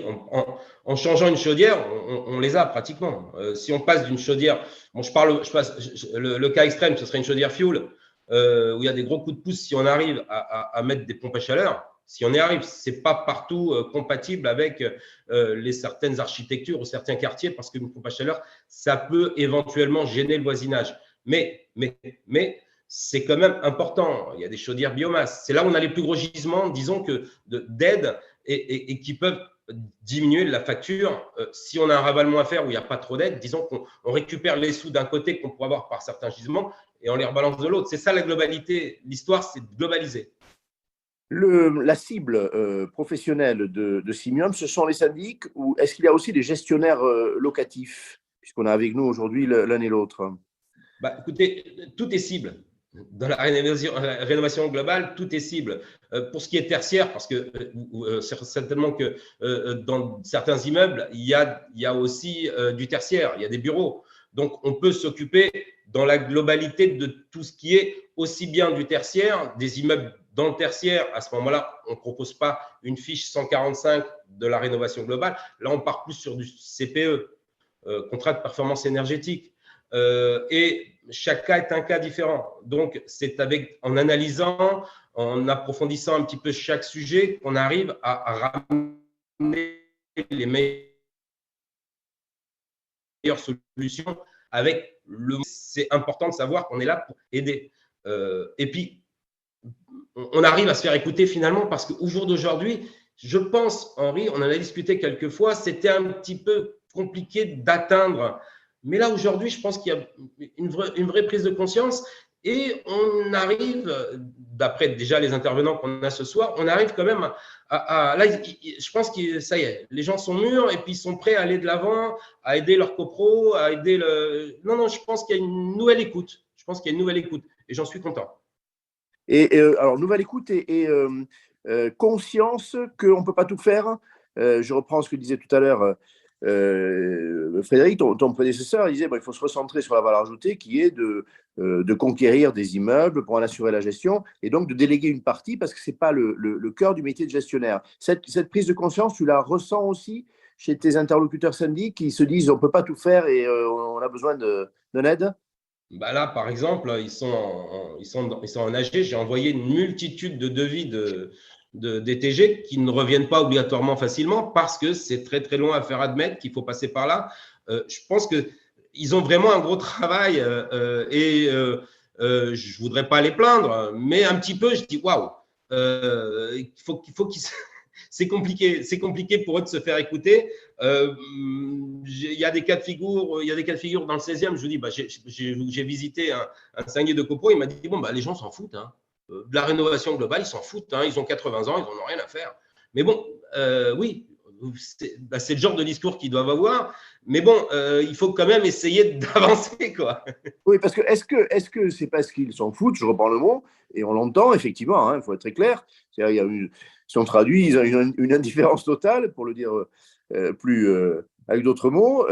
en changeant une chaudière, on les a pratiquement. Si on passe d'une chaudière, bon, le cas extrême, ce serait une chaudière fuel, où il y a des gros coups de pouce si on arrive à mettre des pompes à chaleur. Si on y arrive, ce n'est pas partout compatible avec certaines architectures ou certains quartiers, parce qu'une pompe à chaleur, ça peut éventuellement gêner le voisinage. Mais c'est quand même important. Il y a des chaudières biomasse. C'est là où on a les plus gros gisements, disons, d'aide et qui peuvent diminuer la facture. Si on a un ravalement à faire où il n'y a pas trop d'aide, disons qu'on récupère les sous d'un côté qu'on pourrait avoir par certains gisements et on les rebalance de l'autre. C'est ça la globalité. L'histoire, c'est de globaliser. La cible professionnelle de Simium, ce sont les syndics, ou est-ce qu'il y a aussi des gestionnaires locatifs, puisqu'on a avec nous aujourd'hui l'un et l'autre? Écoutez, tout est cible. dans la rénovation globale, tout est cible. Pour ce qui est tertiaire, parce que certainement que dans certains immeubles, il y a aussi du tertiaire, il y a des bureaux. Donc, on peut s'occuper dans la globalité de tout ce qui est aussi bien du tertiaire, des immeubles dans le tertiaire. À ce moment-là, on ne propose pas une fiche 145 de la rénovation globale. Là, on part plus sur du CPE, contrat de performance énergétique. Et chaque cas est un cas différent. Donc, c'est en analysant, en approfondissant un petit peu chaque sujet qu'on arrive à ramener les meilleures solutions avec c'est important de savoir qu'on est là pour aider. Et puis, on arrive à se faire écouter finalement parce qu'au jour d'aujourd'hui, je pense, Henri, on en a discuté quelques fois, c'était un petit peu compliqué d'atteindre. Mais là, aujourd'hui, je pense qu'il y a une vraie prise de conscience et on arrive, d'après déjà les intervenants qu'on a ce soir, on arrive quand même là, je pense que ça y est, les gens sont mûrs et puis ils sont prêts à aller de l'avant, à aider leur copro, à aider le… Non, je pense qu'il y a une nouvelle écoute. Je pense qu'il y a une nouvelle écoute et j'en suis content. Et alors, nouvelle écoute et conscience qu'on ne peut pas tout faire. Je reprends ce que disait tout à l'heure Frédéric, ton prédécesseur. Il disait il faut se recentrer sur la valeur ajoutée qui est de conquérir des immeubles pour en assurer la gestion et donc de déléguer une partie parce que ce n'est pas le cœur du métier de gestionnaire. Cette prise de conscience, tu la ressens aussi chez tes interlocuteurs syndics qui se disent on ne peut pas tout faire et on a besoin d'une aide? Bah là, par exemple, ils sont en AG. J'ai envoyé une multitude de devis de DTG qui ne reviennent pas obligatoirement facilement parce que c'est très, très long à faire admettre qu'il faut passer par là. Je pense qu'ils ont vraiment un gros travail et je ne voudrais pas les plaindre, mais un petit peu, je dis waouh, il faut qu'ils… C'est compliqué pour eux de se faire écouter. Il y a des cas de figure dans le 16e. Je vous dis, j'ai visité un syndic de copro. Il m'a dit, les gens s'en foutent. Hein. De la rénovation globale, ils s'en foutent. Hein. Ils ont 80 ans, ils n'en ont rien à faire. Mais bon, oui, c'est le genre de discours qu'ils doivent avoir. Mais bon, il faut quand même essayer d'avancer, quoi. Oui, parce que est-ce que c'est parce qu'ils s'en foutent, je reprends le mot, et on l'entend effectivement, il faut être très clair. Il y a si on traduit, ils ont une indifférence totale, pour le dire avec d'autres mots.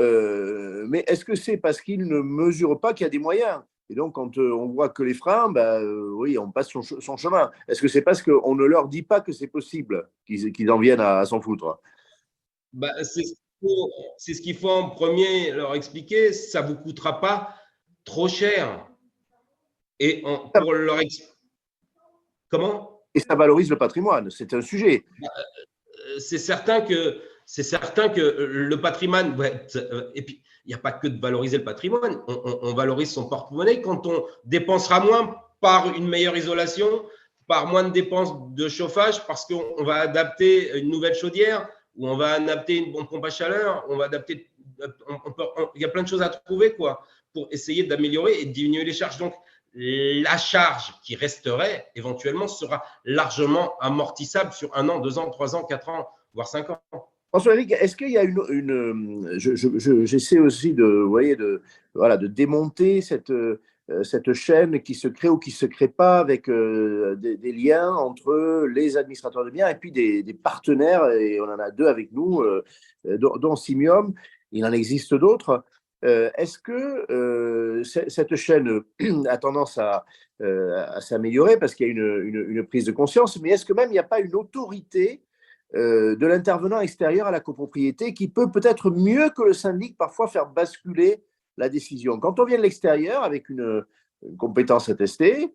Mais est-ce que c'est parce qu'ils ne mesurent pas qu'il y a des moyens? Et donc, quand on voit que les freins, oui, on passe son chemin. Est-ce que c'est parce qu'on ne leur dit pas que c'est possible qu'ils en viennent à s'en foutre? C'est ce qu'il faut en premier leur expliquer. Ça ne vous coûtera pas trop cher. Et pour leur expliquer… Comment ? Et ça valorise le patrimoine, c'est un sujet. C'est certain que le patrimoine… Et puis, il n'y a pas que de valoriser le patrimoine. On valorise son porte-monnaie quand on dépensera moins par une meilleure isolation, par moins de dépenses de chauffage, parce qu'on va adapter une nouvelle chaudière, ou on va adapter une pompe à chaleur, on va adapter… il y a plein de choses à trouver quoi, pour essayer d'améliorer et de diminuer les charges. Donc, la charge qui resterait éventuellement sera largement amortissable sur 1 an, 2 ans, 3 ans, 4 ans, voire 5 ans. François-Éric, est-ce qu'il y a j'essaie aussi de démonter cette chaîne qui se crée ou qui ne se crée pas avec des liens entre les administrateurs de biens et puis des partenaires, et on en a 2 avec nous, dont Simium, il en existe d'autres. Est-ce que cette chaîne a tendance à s'améliorer parce qu'il y a une prise de conscience, mais est-ce que même il n'y a pas une autorité de l'intervenant extérieur à la copropriété qui peut peut-être mieux que le syndic parfois faire basculer la décision? Quand on vient de l'extérieur avec une compétence attestée,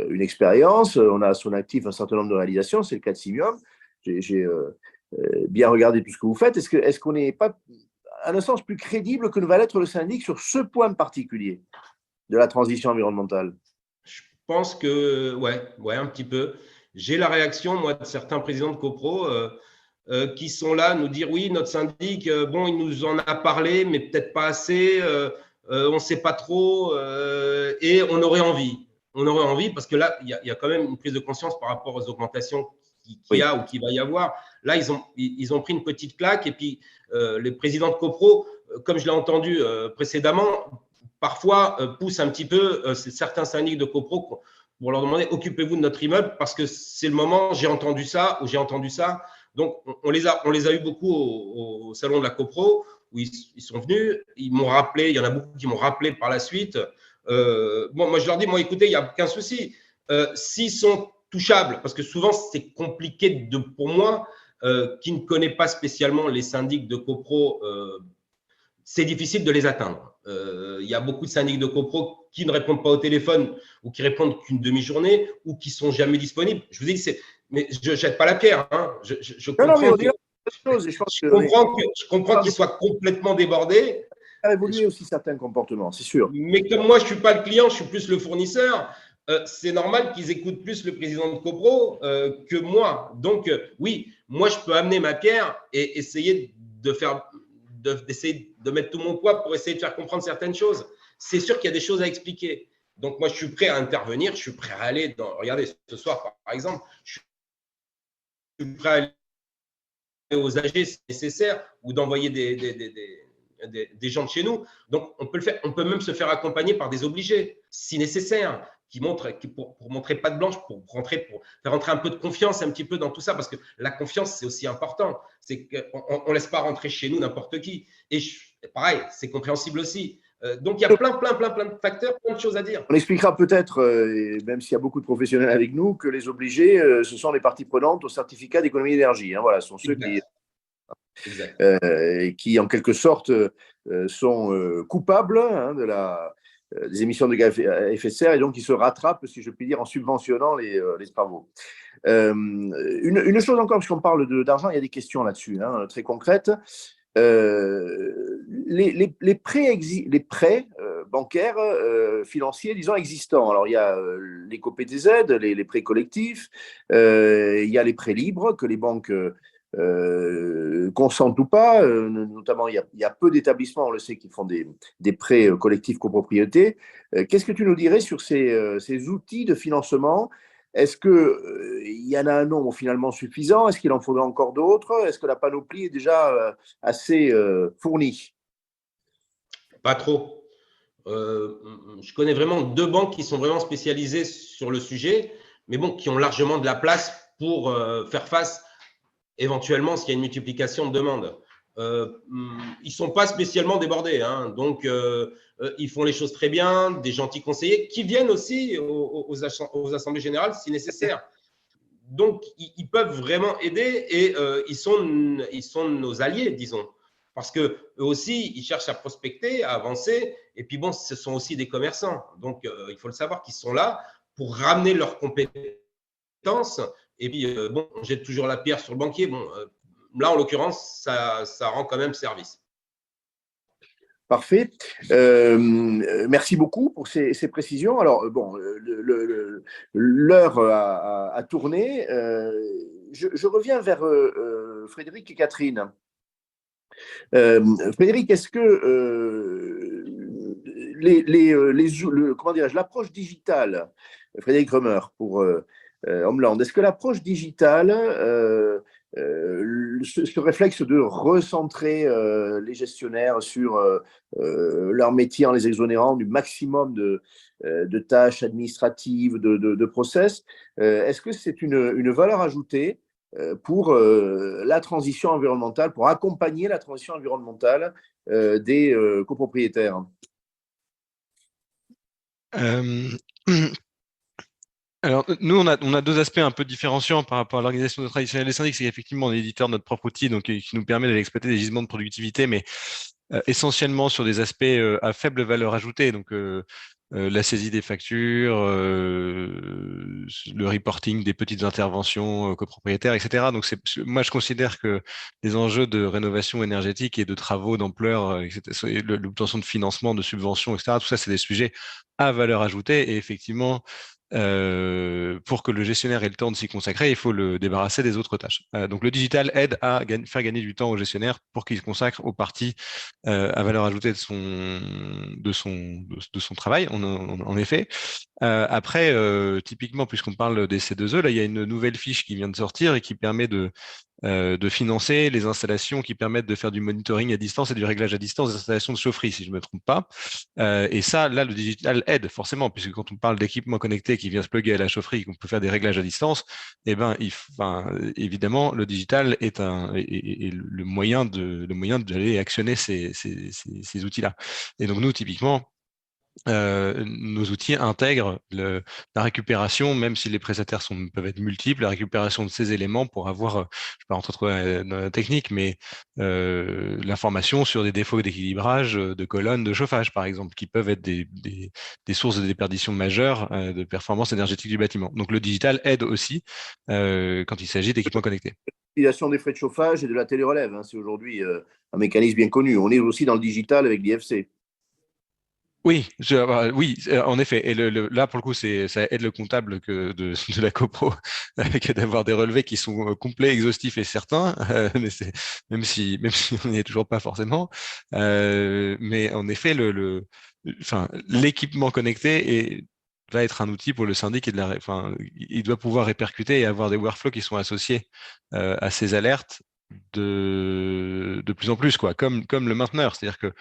une expérience, on a à son actif un certain nombre de réalisations, c'est le cas de Simium. J'ai bien regardé tout ce que vous faites. Est-ce qu'on n'est pas, à un sens, plus crédible que ne va l'être le syndic sur ce point particulier de la transition environnementale? Je pense que, ouais, un petit peu. J'ai la réaction, moi, de certains présidents de copro qui sont là à nous dire oui, notre syndic, il nous en a parlé, mais peut-être pas assez, on ne sait pas trop, et on aurait envie. On aurait envie parce que là, il y a quand même une prise de conscience par rapport aux augmentations qu'il y a ou qu'il va y avoir. Là, ils ont pris une petite claque et puis les présidents de copro, comme je l'ai entendu précédemment, parfois poussent un petit peu certains syndics de copro pour leur demander occupez-vous de notre immeuble parce que c'est le moment, j'ai entendu ça ou j'ai entendu ça. Donc, on les a eu beaucoup au salon de la copro où ils sont venus, ils m'ont rappelé, il y en a beaucoup qui m'ont rappelé par la suite. Moi, je leur dis, écoutez, il n'y a aucun souci. S'ils sont touchables, parce que souvent, c'est compliqué pour moi, qui ne connaît pas spécialement les syndics de copro, c'est difficile de les atteindre. Il y a beaucoup de syndics de copro qui ne répondent pas au téléphone ou qui répondent qu'une demi-journée ou qui sont jamais disponibles. Je vous ai dit, mais je jette pas la pierre. Hein. Je comprends qu'ils soient complètement débordés. Ça a évolué aussi certains comportements, c'est sûr. Mais comme moi, je suis pas le client, je suis plus le fournisseur. C'est normal qu'ils écoutent plus le président de copro que moi. Donc, oui, moi, je peux amener ma pierre et essayer d'essayer de mettre tout mon poids pour essayer de faire comprendre certaines choses. C'est sûr qu'il y a des choses à expliquer. Donc, moi, je suis prêt à intervenir, je suis prêt à aller regardez, ce soir, par exemple, je suis prêt à aller aux AG si nécessaire ou d'envoyer des gens de chez nous. Donc, on peut le faire. On peut même se faire accompagner par des obligés, si nécessaire, pour montrer patte blanche, pour faire rentrer un peu de confiance un petit peu dans tout ça, parce que la confiance, c'est aussi important. C'est qu'on ne laisse pas rentrer chez nous n'importe qui. Et pareil, c'est compréhensible aussi. Donc, il y a plein de facteurs, plein de choses à dire. On expliquera peut-être, même s'il y a beaucoup de professionnels avec nous, que les obligés, ce sont les parties prenantes au certificat d'économie d'énergie. Hein, voilà, ce sont ceux qui, en quelque sorte, sont coupables des émissions de gaz à effet de serre et donc qui se rattrapent, si je puis dire, en subventionnant les travaux. Une chose encore, puisqu'on parle d'argent, il y a des questions là-dessus, hein, très concrètes. Les prêts bancaires, financiers, disons, existants. Alors, il y a l'éco-PTZ, les prêts collectifs, il y a les prêts libres que les banques consentent ou pas. Notamment, il y a peu d'établissements, on le sait, qui font des prêts collectifs copropriété. Qu'est-ce que tu nous dirais sur ces outils de financement ? Est-ce qu'il y en a un nombre finalement suffisant ? Est-ce qu'il en faudra encore d'autres ? Est-ce que la panoplie est déjà assez fournie ? Pas trop. Je connais vraiment 2 banques qui sont vraiment spécialisées sur le sujet, mais bon, qui ont largement de la place pour faire face éventuellement s'il y a une multiplication de demandes. Ils ne sont pas spécialement débordés, hein, donc ils font les choses très bien, des gentils conseillers qui viennent aussi aux assemblées générales si nécessaire. Donc, ils peuvent vraiment aider et ils sont nos alliés, disons. Parce qu'eux aussi, ils cherchent à prospecter, à avancer. Et puis bon, ce sont aussi des commerçants. Donc, il faut le savoir qu'ils sont là pour ramener leurs compétences. Et puis, bon, on jette toujours la pierre sur le banquier. Bon, là, en l'occurrence, ça rend quand même service. Parfait. Merci beaucoup pour ces précisions. Alors, bon, l'heure a tourné. Je reviens vers Frédéric et Catherine. Frédéric, est-ce que comment dirais-je, l'approche digitale, Frédéric Remer pour Homeland, est-ce que l'approche digitale, ce réflexe de recentrer les gestionnaires sur leur métier en les exonérant du maximum de tâches administratives, de process, est-ce que c'est une valeur ajoutée pour la transition environnementale, pour accompagner la transition environnementale des copropriétaires? Alors, nous, on a 2 aspects un peu différenciants par rapport à l'organisation traditionnelle des syndics. C'est qu'effectivement, on est éditeur de notre propre outil, donc qui nous permet d'aller exploiter des gisements de productivité, mais essentiellement sur des aspects à faible valeur ajoutée. Donc, la saisie des factures, le reporting des petites interventions copropriétaires, etc. Donc, moi, je considère que les enjeux de rénovation énergétique et de travaux d'ampleur, l'obtention de financement, de subventions, etc., tout ça, c'est des sujets à valeur ajoutée. Et effectivement, pour que le gestionnaire ait le temps de s'y consacrer, il faut le débarrasser des autres tâches. Donc, le digital aide à faire gagner du temps au gestionnaire pour qu'il se consacre aux parties à valeur ajoutée de son travail, en effet. Après, typiquement, puisqu'on parle des C2E, là, il y a une nouvelle fiche qui vient de sortir et qui permet de financer les installations qui permettent de faire du monitoring à distance et du réglage à distance des installations de chaufferie, si je ne me trompe pas. Et ça, là, le digital aide forcément, puisque quand on parle d'équipement connecté qui vient se plugger à la chaufferie, qu'on peut faire des réglages à distance, eh ben, évidemment, le digital est le moyen d'aller actionner ces outils-là. Et donc, nous, typiquement, nos outils intègrent la récupération, même si les prestataires peuvent être multiples, la récupération de ces éléments pour avoir, je ne vais pas rentrer trop dans la technique, mais l'information sur des défauts d'équilibrage de colonnes de chauffage, par exemple, qui peuvent être des sources de déperdition majeures de performance énergétique du bâtiment. Donc le digital aide aussi quand il s'agit d'équipements connectés. L'utilisation des frais de chauffage et de la télérelève, hein, c'est aujourd'hui un mécanisme bien connu. On est aussi dans le digital avec l'IFC. Oui, en effet. Et là, pour le coup, ça aide le comptable de la copro d'avoir des relevés qui sont complets, exhaustifs et certains, mais même si on n'y est toujours pas forcément. Mais en effet, l'équipement connecté va être un outil pour le syndic il doit pouvoir répercuter et avoir des workflows qui sont associés à ces alertes de plus en plus, quoi, comme le mainteneur. C'est-à-dire que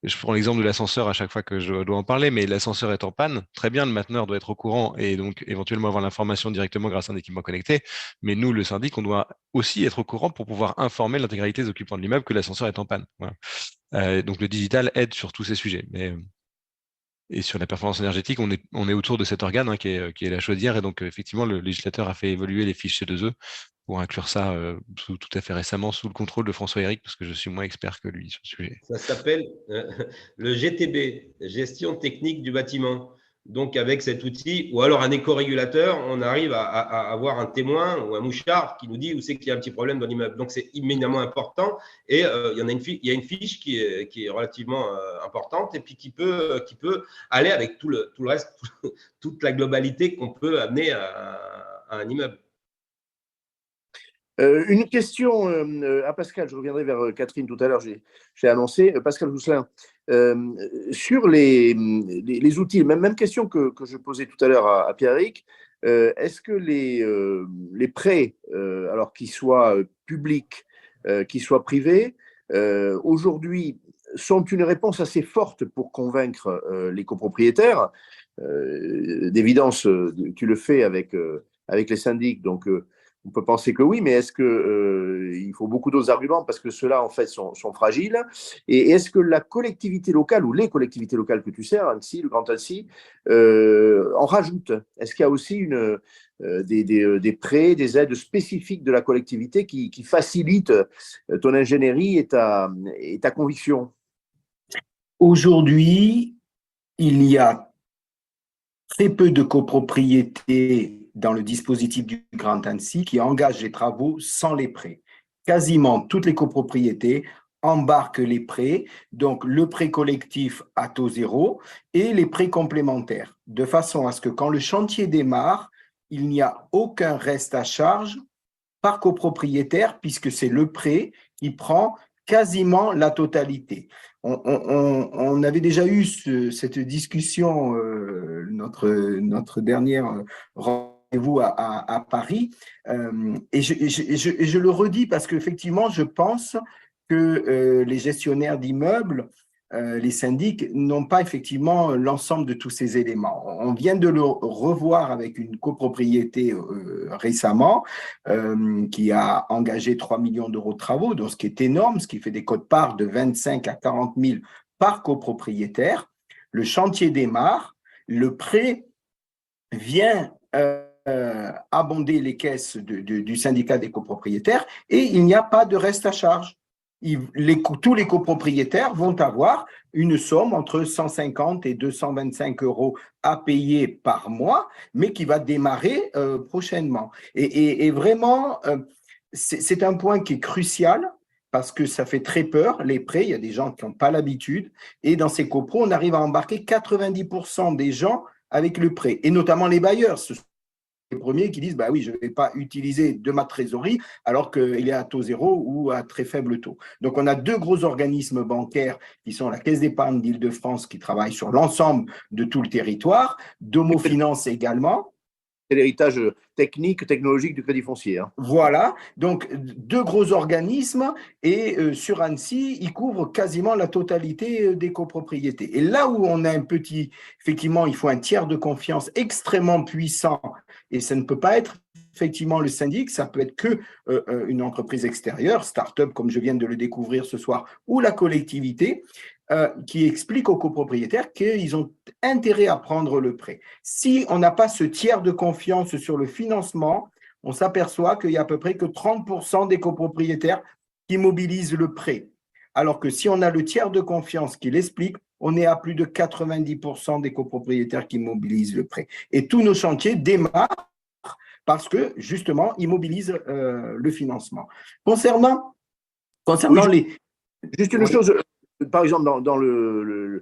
je prends l'exemple de l'ascenseur à chaque fois que je dois en parler, mais l'ascenseur est en panne. Très bien, le mainteneur doit être au courant et donc éventuellement avoir l'information directement grâce à un équipement connecté. Mais nous, le syndic, on doit aussi être au courant pour pouvoir informer l'intégralité des occupants de l'immeuble que l'ascenseur est en panne. Voilà. Donc le digital aide sur tous ces sujets. Et sur la performance énergétique, on est autour de cet organe qui est la chaudière. Et donc, effectivement, le législateur a fait évoluer les fiches C2E pour inclure ça tout à fait récemment sous le contrôle de François-Éric, parce que je suis moins expert que lui sur ce sujet. Ça s'appelle le GTB, Gestion technique du bâtiment. Donc, avec cet outil, ou alors un éco-régulateur, on arrive à avoir un témoin ou un mouchard qui nous dit où c'est qu'il y a un petit problème dans l'immeuble. Donc, c'est immédiatement important. Et il y a une fiche qui est relativement importante et puis qui peut aller avec tout le reste, toute la globalité qu'on peut amener à un immeuble. Une question à Pascal, je reviendrai vers Catherine tout à l'heure, j'ai annoncé. Pascal Jousselin, sur les outils, même question que je posais tout à l'heure à Pierre-Éric, est-ce que les prêts, alors qu'ils soient publics, qu'ils soient privés, aujourd'hui sont une réponse assez forte pour convaincre les copropriétaires? D'évidence, tu le fais avec les syndics, donc on peut penser que oui, mais est-ce qu'il faut beaucoup d'autres arguments parce que ceux-là, en fait, sont fragiles? Et est-ce que la collectivité locale ou les collectivités locales que tu sers, Annecy, le Grand Annecy, en rajoutent? Est-ce qu'il y a aussi des prêts, des aides spécifiques de la collectivité qui facilitent ton ingénierie et ta conviction? Aujourd'hui, il y a très peu de copropriétés dans le dispositif du Grand Annecy qui engagent les travaux sans les prêts. Quasiment toutes les copropriétés embarquent les prêts, donc le prêt collectif à taux zéro et les prêts complémentaires, de façon à ce que quand le chantier démarre, il n'y a aucun reste à charge par copropriétaire puisque c'est le prêt qui prend quasiment la totalité. On avait déjà eu cette discussion, notre dernière rendez-vous à Paris, et je le redis parce qu'effectivement, je pense que les gestionnaires d'immeubles, les syndics, n'ont pas effectivement l'ensemble de tous ces éléments. On vient de le revoir avec une copropriété récemment qui a engagé 3 millions d'euros de travaux, donc ce qui est énorme, ce qui fait des quotes-parts de 25 à 40 000 par copropriétaire. Le chantier démarre, le prêt vient abonder les caisses du syndicat des copropriétaires et il n'y a pas de reste à charge. Tous les copropriétaires vont avoir une somme entre 150 et 225 euros à payer par mois, mais qui va démarrer prochainement. Et vraiment, c'est un point qui est crucial parce que ça fait très peur, les prêts. Il y a des gens qui n'ont pas l'habitude. Et dans ces copros, on arrive à embarquer 90% des gens avec le prêt, et notamment les bailleurs. Ce sont les premiers qui disent bah oui, je ne vais pas utiliser de ma trésorerie alors qu'il est à taux zéro ou à très faible taux. Donc, on a deux gros organismes bancaires qui sont la Caisse d'épargne d'Île-de-France qui travaille sur l'ensemble de tout le territoire, Domo Finance également. c'est l'héritage technique, technologique du crédit foncier. Hein. Voilà, donc 2 gros organismes et sur Annecy, ils couvrent quasiment la totalité des copropriétés. Et là où on a un petit, effectivement, il faut un tiers de confiance extrêmement puissant et ça ne peut pas être effectivement le syndic, ça peut être que une entreprise extérieure, start-up comme je viens de le découvrir ce soir, ou la collectivité. Qui explique aux copropriétaires qu'ils ont intérêt à prendre le prêt. Si on n'a pas ce tiers de confiance sur le financement, on s'aperçoit qu'il y a à peu près que 30% des copropriétaires qui mobilisent le prêt. Alors que si on a le tiers de confiance qui l'explique, on est à plus de 90% des copropriétaires qui mobilisent le prêt. Et tous nos chantiers démarrent parce que, justement, ils mobilisent le financement. Concernant oui, juste une oui. chose, par exemple, dans le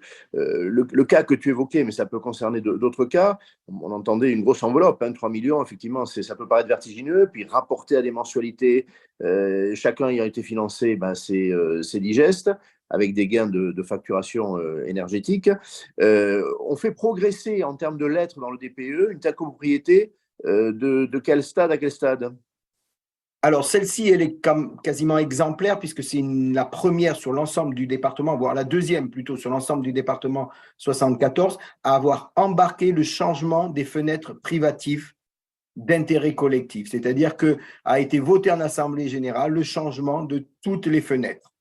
cas que tu évoquais, mais ça peut concerner d'autres cas, on entendait une grosse enveloppe, 3 millions, effectivement, ça peut paraître vertigineux, puis rapporter à des mensualités, chacun ayant été financé, c'est digeste, avec des gains de facturation énergétique. On fait progresser en termes de lettres dans le DPE une telle copropriété de quel stade à quel stade? Alors, celle-ci, elle est quasiment exemplaire puisque c'est la première sur l'ensemble du département, voire la deuxième plutôt sur l'ensemble du département 74, à avoir embarqué le changement des fenêtres privatives d'intérêt collectif. C'est-à-dire qu'a été voté en Assemblée générale le changement de toutes les fenêtres.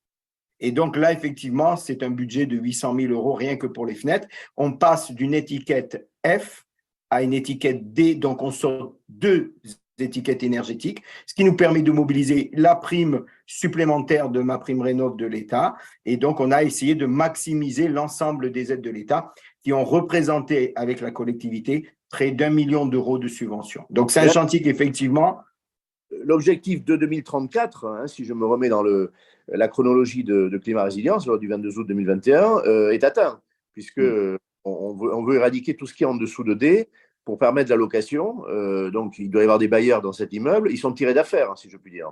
Et donc là, effectivement, c'est un budget de 800 000 € rien que pour les fenêtres. On passe d'une étiquette F à une étiquette D, donc on sort 2 étiquettes énergétiques, ce qui nous permet de mobiliser la prime supplémentaire de MaPrimeRénov' de l'État. Et donc, on a essayé de maximiser l'ensemble des aides de l'État qui ont représenté avec la collectivité près d'1 million d'euros de subventions. Donc, c'est un chantier qu'effectivement… L'objectif de 2034, hein, si je me remets dans la chronologie de Climat Résilience, lors du 22 août 2021, est atteint, puisque on veut éradiquer tout ce qui est en dessous de D pour permettre la location. Donc, il doit y avoir des bailleurs dans cet immeuble. Ils sont tirés d'affaire, si je puis dire.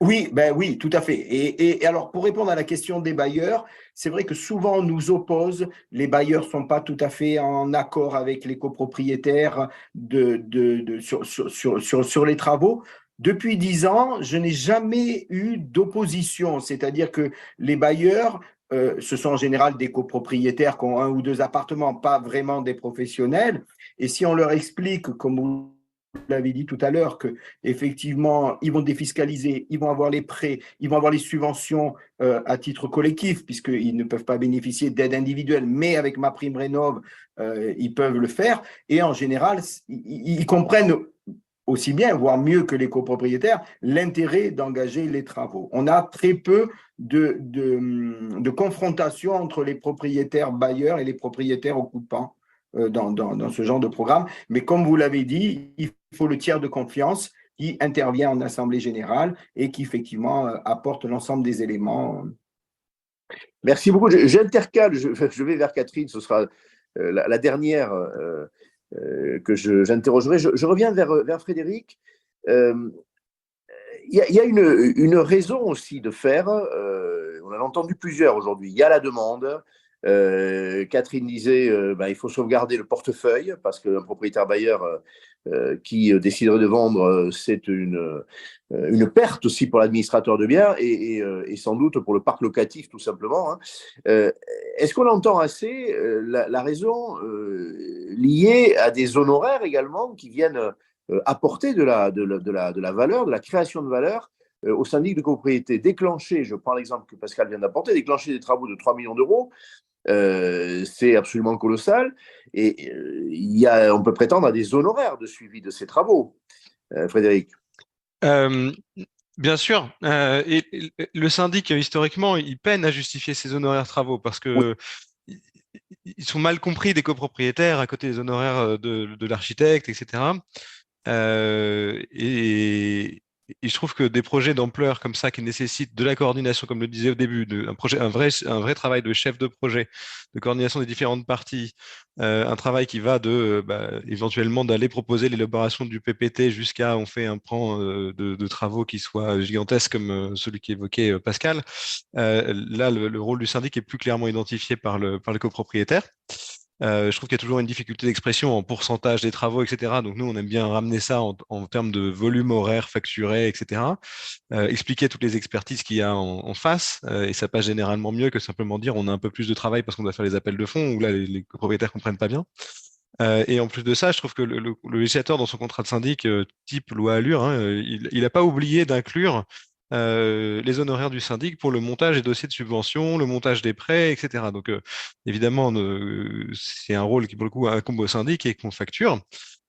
Oui, oui, tout à fait. Et alors, pour répondre à la question des bailleurs, c'est vrai que souvent on nous oppose, les bailleurs ne sont pas tout à fait en accord avec les copropriétaires sur les travaux. Depuis 10 ans, je n'ai jamais eu d'opposition, c'est-à-dire que les bailleurs, ce sont en général des copropriétaires qui ont 1 ou 2 appartements, pas vraiment des professionnels. Et si on leur explique, comme vous l'avez dit tout à l'heure, qu'effectivement, ils vont défiscaliser, ils vont avoir les prêts, ils vont avoir les subventions à titre collectif, puisqu'ils ne peuvent pas bénéficier d'aide individuelle, mais avec MaPrimeRénov', ils peuvent le faire. Et en général, ils comprennent aussi bien, voire mieux que les copropriétaires, l'intérêt d'engager les travaux. On a très peu de confrontation entre les propriétaires bailleurs et les propriétaires occupants dans ce genre de programme. Mais comme vous l'avez dit, il faut le tiers de confiance qui intervient en Assemblée générale et qui effectivement apporte l'ensemble des éléments. Merci beaucoup. J'intercale, je vais vers Catherine, ce sera la dernière que j'interrogerai. Je reviens vers Frédéric. Il y a une raison aussi de faire, on en a entendu plusieurs aujourd'hui, il y a la demande. Catherine disait il faut sauvegarder le portefeuille parce qu'un propriétaire bailleur qui déciderait de vendre, c'est une perte aussi pour l'administrateur de biens et sans doute pour le parc locatif tout simplement. Hein. Est-ce qu'on entend assez la raison liée à des honoraires également qui viennent apporter de la valeur, de la création de valeur au syndic de copropriété? Déclencher, je prends l'exemple que Pascal vient d'apporter, déclencher des travaux de 3 millions d'euros, c'est absolument colossal et on peut prétendre à des honoraires de suivi de ces travaux. Frédéric. Bien sûr, et le syndic historiquement il peine à justifier ses honoraires travaux parce que ils sont mal compris des copropriétaires à côté des honoraires de l'architecte, etc. Et je trouve que des projets d'ampleur comme ça qui nécessitent de la coordination, comme le disais au début, un vrai travail de chef de projet, de coordination des différentes parties, un travail qui va éventuellement d'aller proposer l'élaboration du PPT jusqu'à on fait un plan de travaux qui soit gigantesque comme celui qu'évoquait Pascal. Là, le rôle du syndic est plus clairement identifié par le copropriétaire. Je trouve qu'il y a toujours une difficulté d'expression en pourcentage des travaux, etc. Donc, nous, on aime bien ramener ça en termes de volume horaire facturé, etc. Expliquer toutes les expertises qu'il y a en face. Et ça passe généralement mieux que simplement dire on a un peu plus de travail parce qu'on doit faire les appels de fonds, où là, les propriétaires ne comprennent pas bien. Et en plus de ça, je trouve que le législateur, dans son contrat de syndic type loi Allure, hein, il n'a pas oublié d'inclure les honoraires du syndic pour le montage des dossiers de subvention, le montage des prêts, etc. Donc, évidemment, c'est un rôle qui, pour le coup, incombe au syndic et qu'on facture.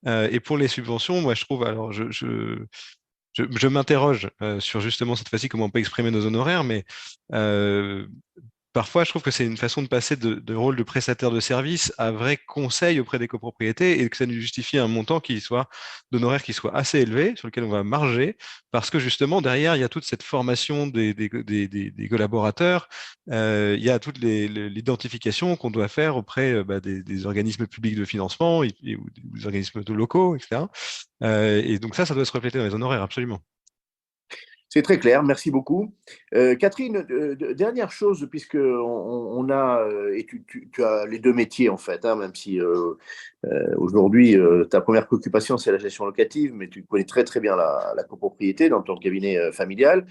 Et pour les subventions, moi, je trouve, alors, je m'interroge sur justement cette fois-ci comment on peut exprimer nos honoraires, mais parfois, je trouve que c'est une façon de passer de rôle de prestataire de service à vrai conseil auprès des copropriétés et que ça nous justifie un montant d'honoraires qui soit assez élevé, sur lequel on va marger, parce que justement, derrière, il y a toute cette formation des collaborateurs, il y a toute l'identification qu'on doit faire auprès des organismes publics de financement ou des organismes locaux, etc. Et donc ça doit se refléter dans les honoraires, absolument. C'est très clair, merci beaucoup. Catherine, dernière chose, puisque on a, et tu as les deux métiers en fait, hein, même si aujourd'hui ta première préoccupation c'est la gestion locative, mais tu connais très très bien la copropriété dans ton cabinet familial.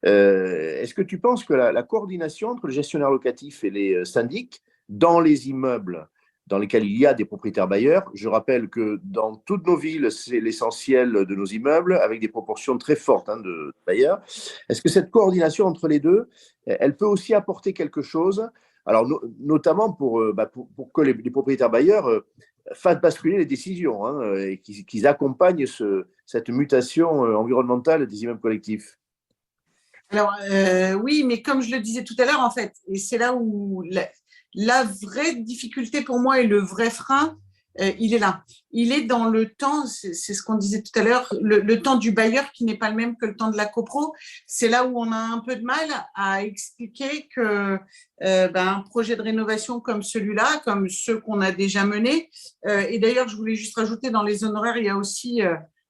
Est-ce que tu penses que la coordination entre les gestionnaires locatifs et les syndics dans les immeubles dans lesquels il y a des propriétaires bailleurs. Je rappelle que dans toutes nos villes, c'est l'essentiel de nos immeubles, avec des proportions très fortes de bailleurs. Est-ce que cette coordination entre les deux, elle peut aussi apporter quelque chose, alors notamment pour que les propriétaires bailleurs fassent basculer les décisions et qu'ils accompagnent cette mutation environnementale des immeubles collectifs? Alors, oui, mais comme je le disais tout à l'heure, en fait, et c'est là où la vraie difficulté pour moi et le vrai frein, il est là. Il est dans le temps, c'est ce qu'on disait tout à l'heure, le temps du bailleur qui n'est pas le même que le temps de la copro. C'est là où on a un peu de mal à expliquer que un projet de rénovation comme celui-là, comme ceux qu'on a déjà menés, et d'ailleurs, je voulais juste rajouter dans les honoraires, il y a aussi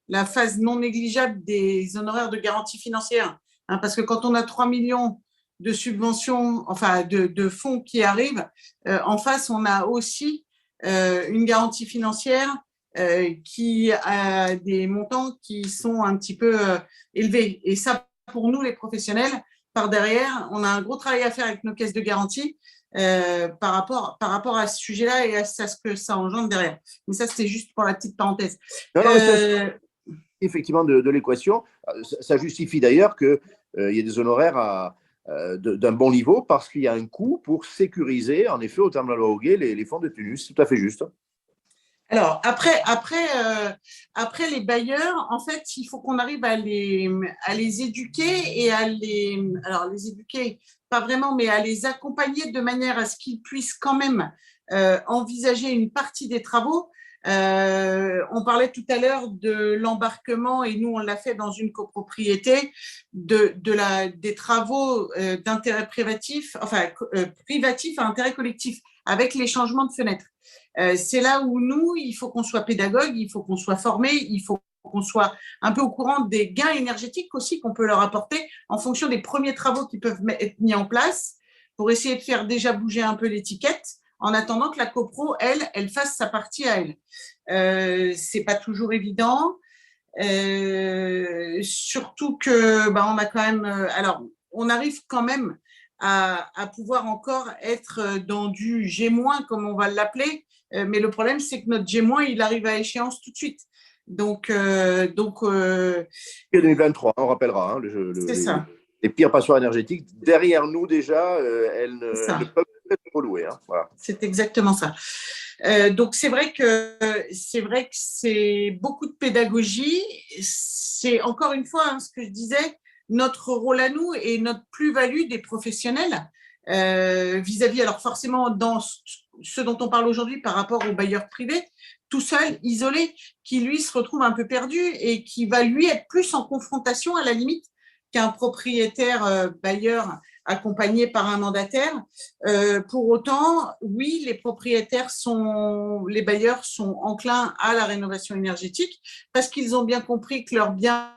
la phase non négligeable des honoraires de garantie financière. Parce que quand on a 3 millions de subventions, enfin de fonds qui arrivent, en face, on a aussi une garantie financière qui a des montants qui sont un petit peu élevés. Et ça, pour nous, les professionnels, par derrière, on a un gros travail à faire avec nos caisses de garantie par rapport à ce sujet-là et à ce que ça engendre derrière. Mais ça, c'était juste pour la petite parenthèse. Non, effectivement, de l'équation. Ça justifie d'ailleurs qu'il y ait des honoraires d'un bon niveau parce qu'il y a un coût pour sécuriser, en effet, au terme de la loi Hoguet, les fonds détenus. C'est tout à fait juste. Alors, après les bailleurs, en fait, il faut qu'on arrive à les éduquer et alors les éduquer, pas vraiment, mais à les accompagner de manière à ce qu'ils puissent quand même envisager une partie des travaux. On parlait tout à l'heure de l'embarquement et nous on l'a fait dans une copropriété des travaux d'intérêt privatif, privatif à intérêt collectif avec les changements de fenêtres. C'est là où nous, il faut qu'on soit pédagogue, il faut qu'on soit formé, il faut qu'on soit un peu au courant des gains énergétiques aussi qu'on peut leur apporter en fonction des premiers travaux qui peuvent être mis en place pour essayer de faire déjà bouger un peu l'étiquette en attendant que la copro, elle fasse sa partie à elle. C'est pas toujours évident, surtout que on a quand même… alors, on arrive quand même à pouvoir encore être dans du G-, comme on va l'appeler, mais le problème, c'est que notre G-, il arrive à échéance tout de suite. Donc 2023, on rappellera. C'est ça. Les pires passoires énergétiques, derrière nous déjà, elles ne peuvent être relouées. Voilà. C'est exactement ça. Donc c'est vrai que c'est beaucoup de pédagogie. C'est encore une fois ce que je disais, notre rôle à nous et notre plus-value des professionnels vis-à-vis, alors forcément dans ce dont on parle aujourd'hui par rapport aux bailleurs privés, tout seul, isolé, qui lui se retrouve un peu perdu et qui va lui être plus en confrontation à la limite qu'un propriétaire bailleur accompagné par un mandataire. Pour autant, oui, les bailleurs sont enclins à la rénovation énergétique parce qu'ils ont bien compris que leur bien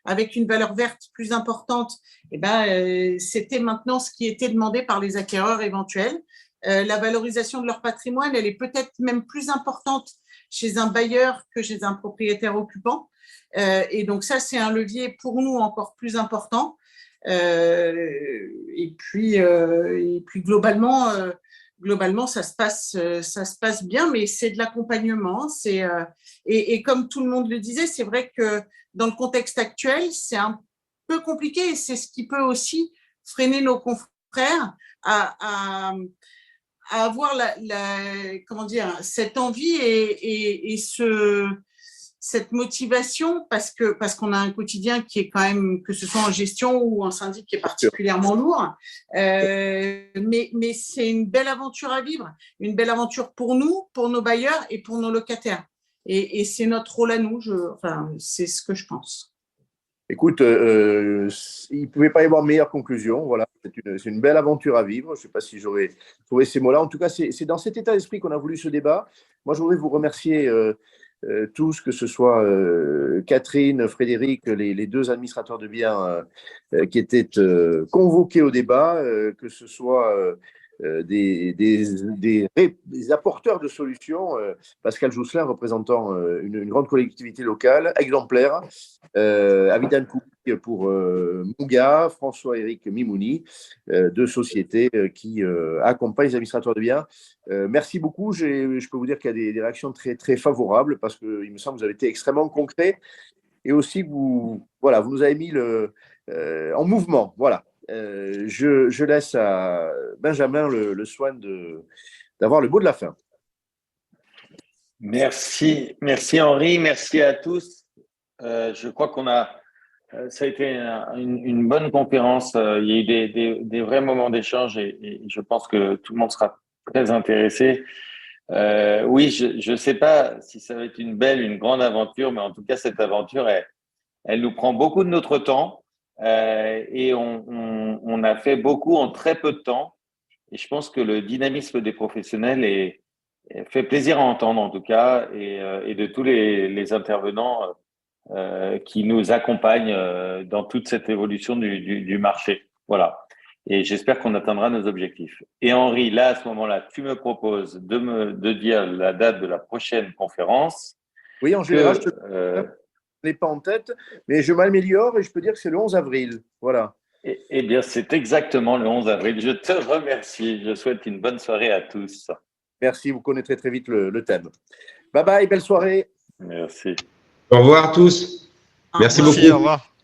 avec une valeur verte plus importante, c'était maintenant ce qui était demandé par les acquéreurs éventuels. La valorisation de leur patrimoine, elle est peut-être même plus importante chez un bailleur que chez un propriétaire occupant. Et donc ça, c'est un levier pour nous encore plus important. Et puis globalement, ça se passe bien, mais c'est de l'accompagnement. Et comme tout le monde le disait, c'est vrai que dans le contexte actuel, c'est un peu compliqué et c'est ce qui peut aussi freiner nos confrères à avoir comment dire, cette envie et cette motivation parce qu'on a un quotidien qui est quand même, que ce soit en gestion ou en syndic, qui est particulièrement lourd. Mais c'est une belle aventure à vivre, une belle aventure pour nous, pour nos bailleurs et pour nos locataires. Et c'est notre rôle à nous, c'est ce que je pense. Écoute, il ne pouvait pas y avoir meilleure conclusion. Voilà, c'est une belle aventure à vivre. Je ne sais pas si j'aurais trouvé ces mots-là. En tout cas, c'est dans cet état d'esprit qu'on a voulu ce débat. Moi, je voudrais vous remercier tous, que ce soit Catherine, Frédéric, les deux administrateurs de biens qui étaient convoqués au débat, que ce soit des apporteurs de solutions, Pascal Jousselin représentant une grande collectivité locale, exemplaire, Avidan Koubi pour Mouga, François-Éric Mimouni, deux sociétés qui accompagnent les administrateurs de biens. Merci beaucoup. Je peux vous dire qu'il y a des réactions très, très favorables parce qu'il me semble que vous avez été extrêmement concret et aussi vous nous avez mis en mouvement. Voilà. Je laisse à Benjamin le soin d'avoir le mot de la fin. Merci Henri, merci à tous. Je crois ça a été une bonne conférence. Il y a eu des vrais moments d'échange et je pense que tout le monde sera très intéressé. Oui, je ne sais pas si ça va être une grande aventure, mais en tout cas, cette aventure, elle nous prend beaucoup de notre temps. Et on a fait beaucoup en très peu de temps. Et je pense que le dynamisme des professionnels fait plaisir à entendre, en tout cas, et de tous les intervenants qui nous accompagnent dans toute cette évolution du marché. Voilà. Et j'espère qu'on atteindra nos objectifs. Et Henri, là, à ce moment-là, tu me proposes de dire la date de la prochaine conférence. Oui, en général, je ne l'ai pas en tête, mais je m'améliore et je peux dire que c'est le 11 avril. Voilà. Eh bien, c'est exactement le 11 avril. Je te remercie. Je souhaite une bonne soirée à tous. Merci, vous connaîtrez très vite le thème. Bye bye, belle soirée. Merci. Au revoir à tous. Merci beaucoup. Au revoir.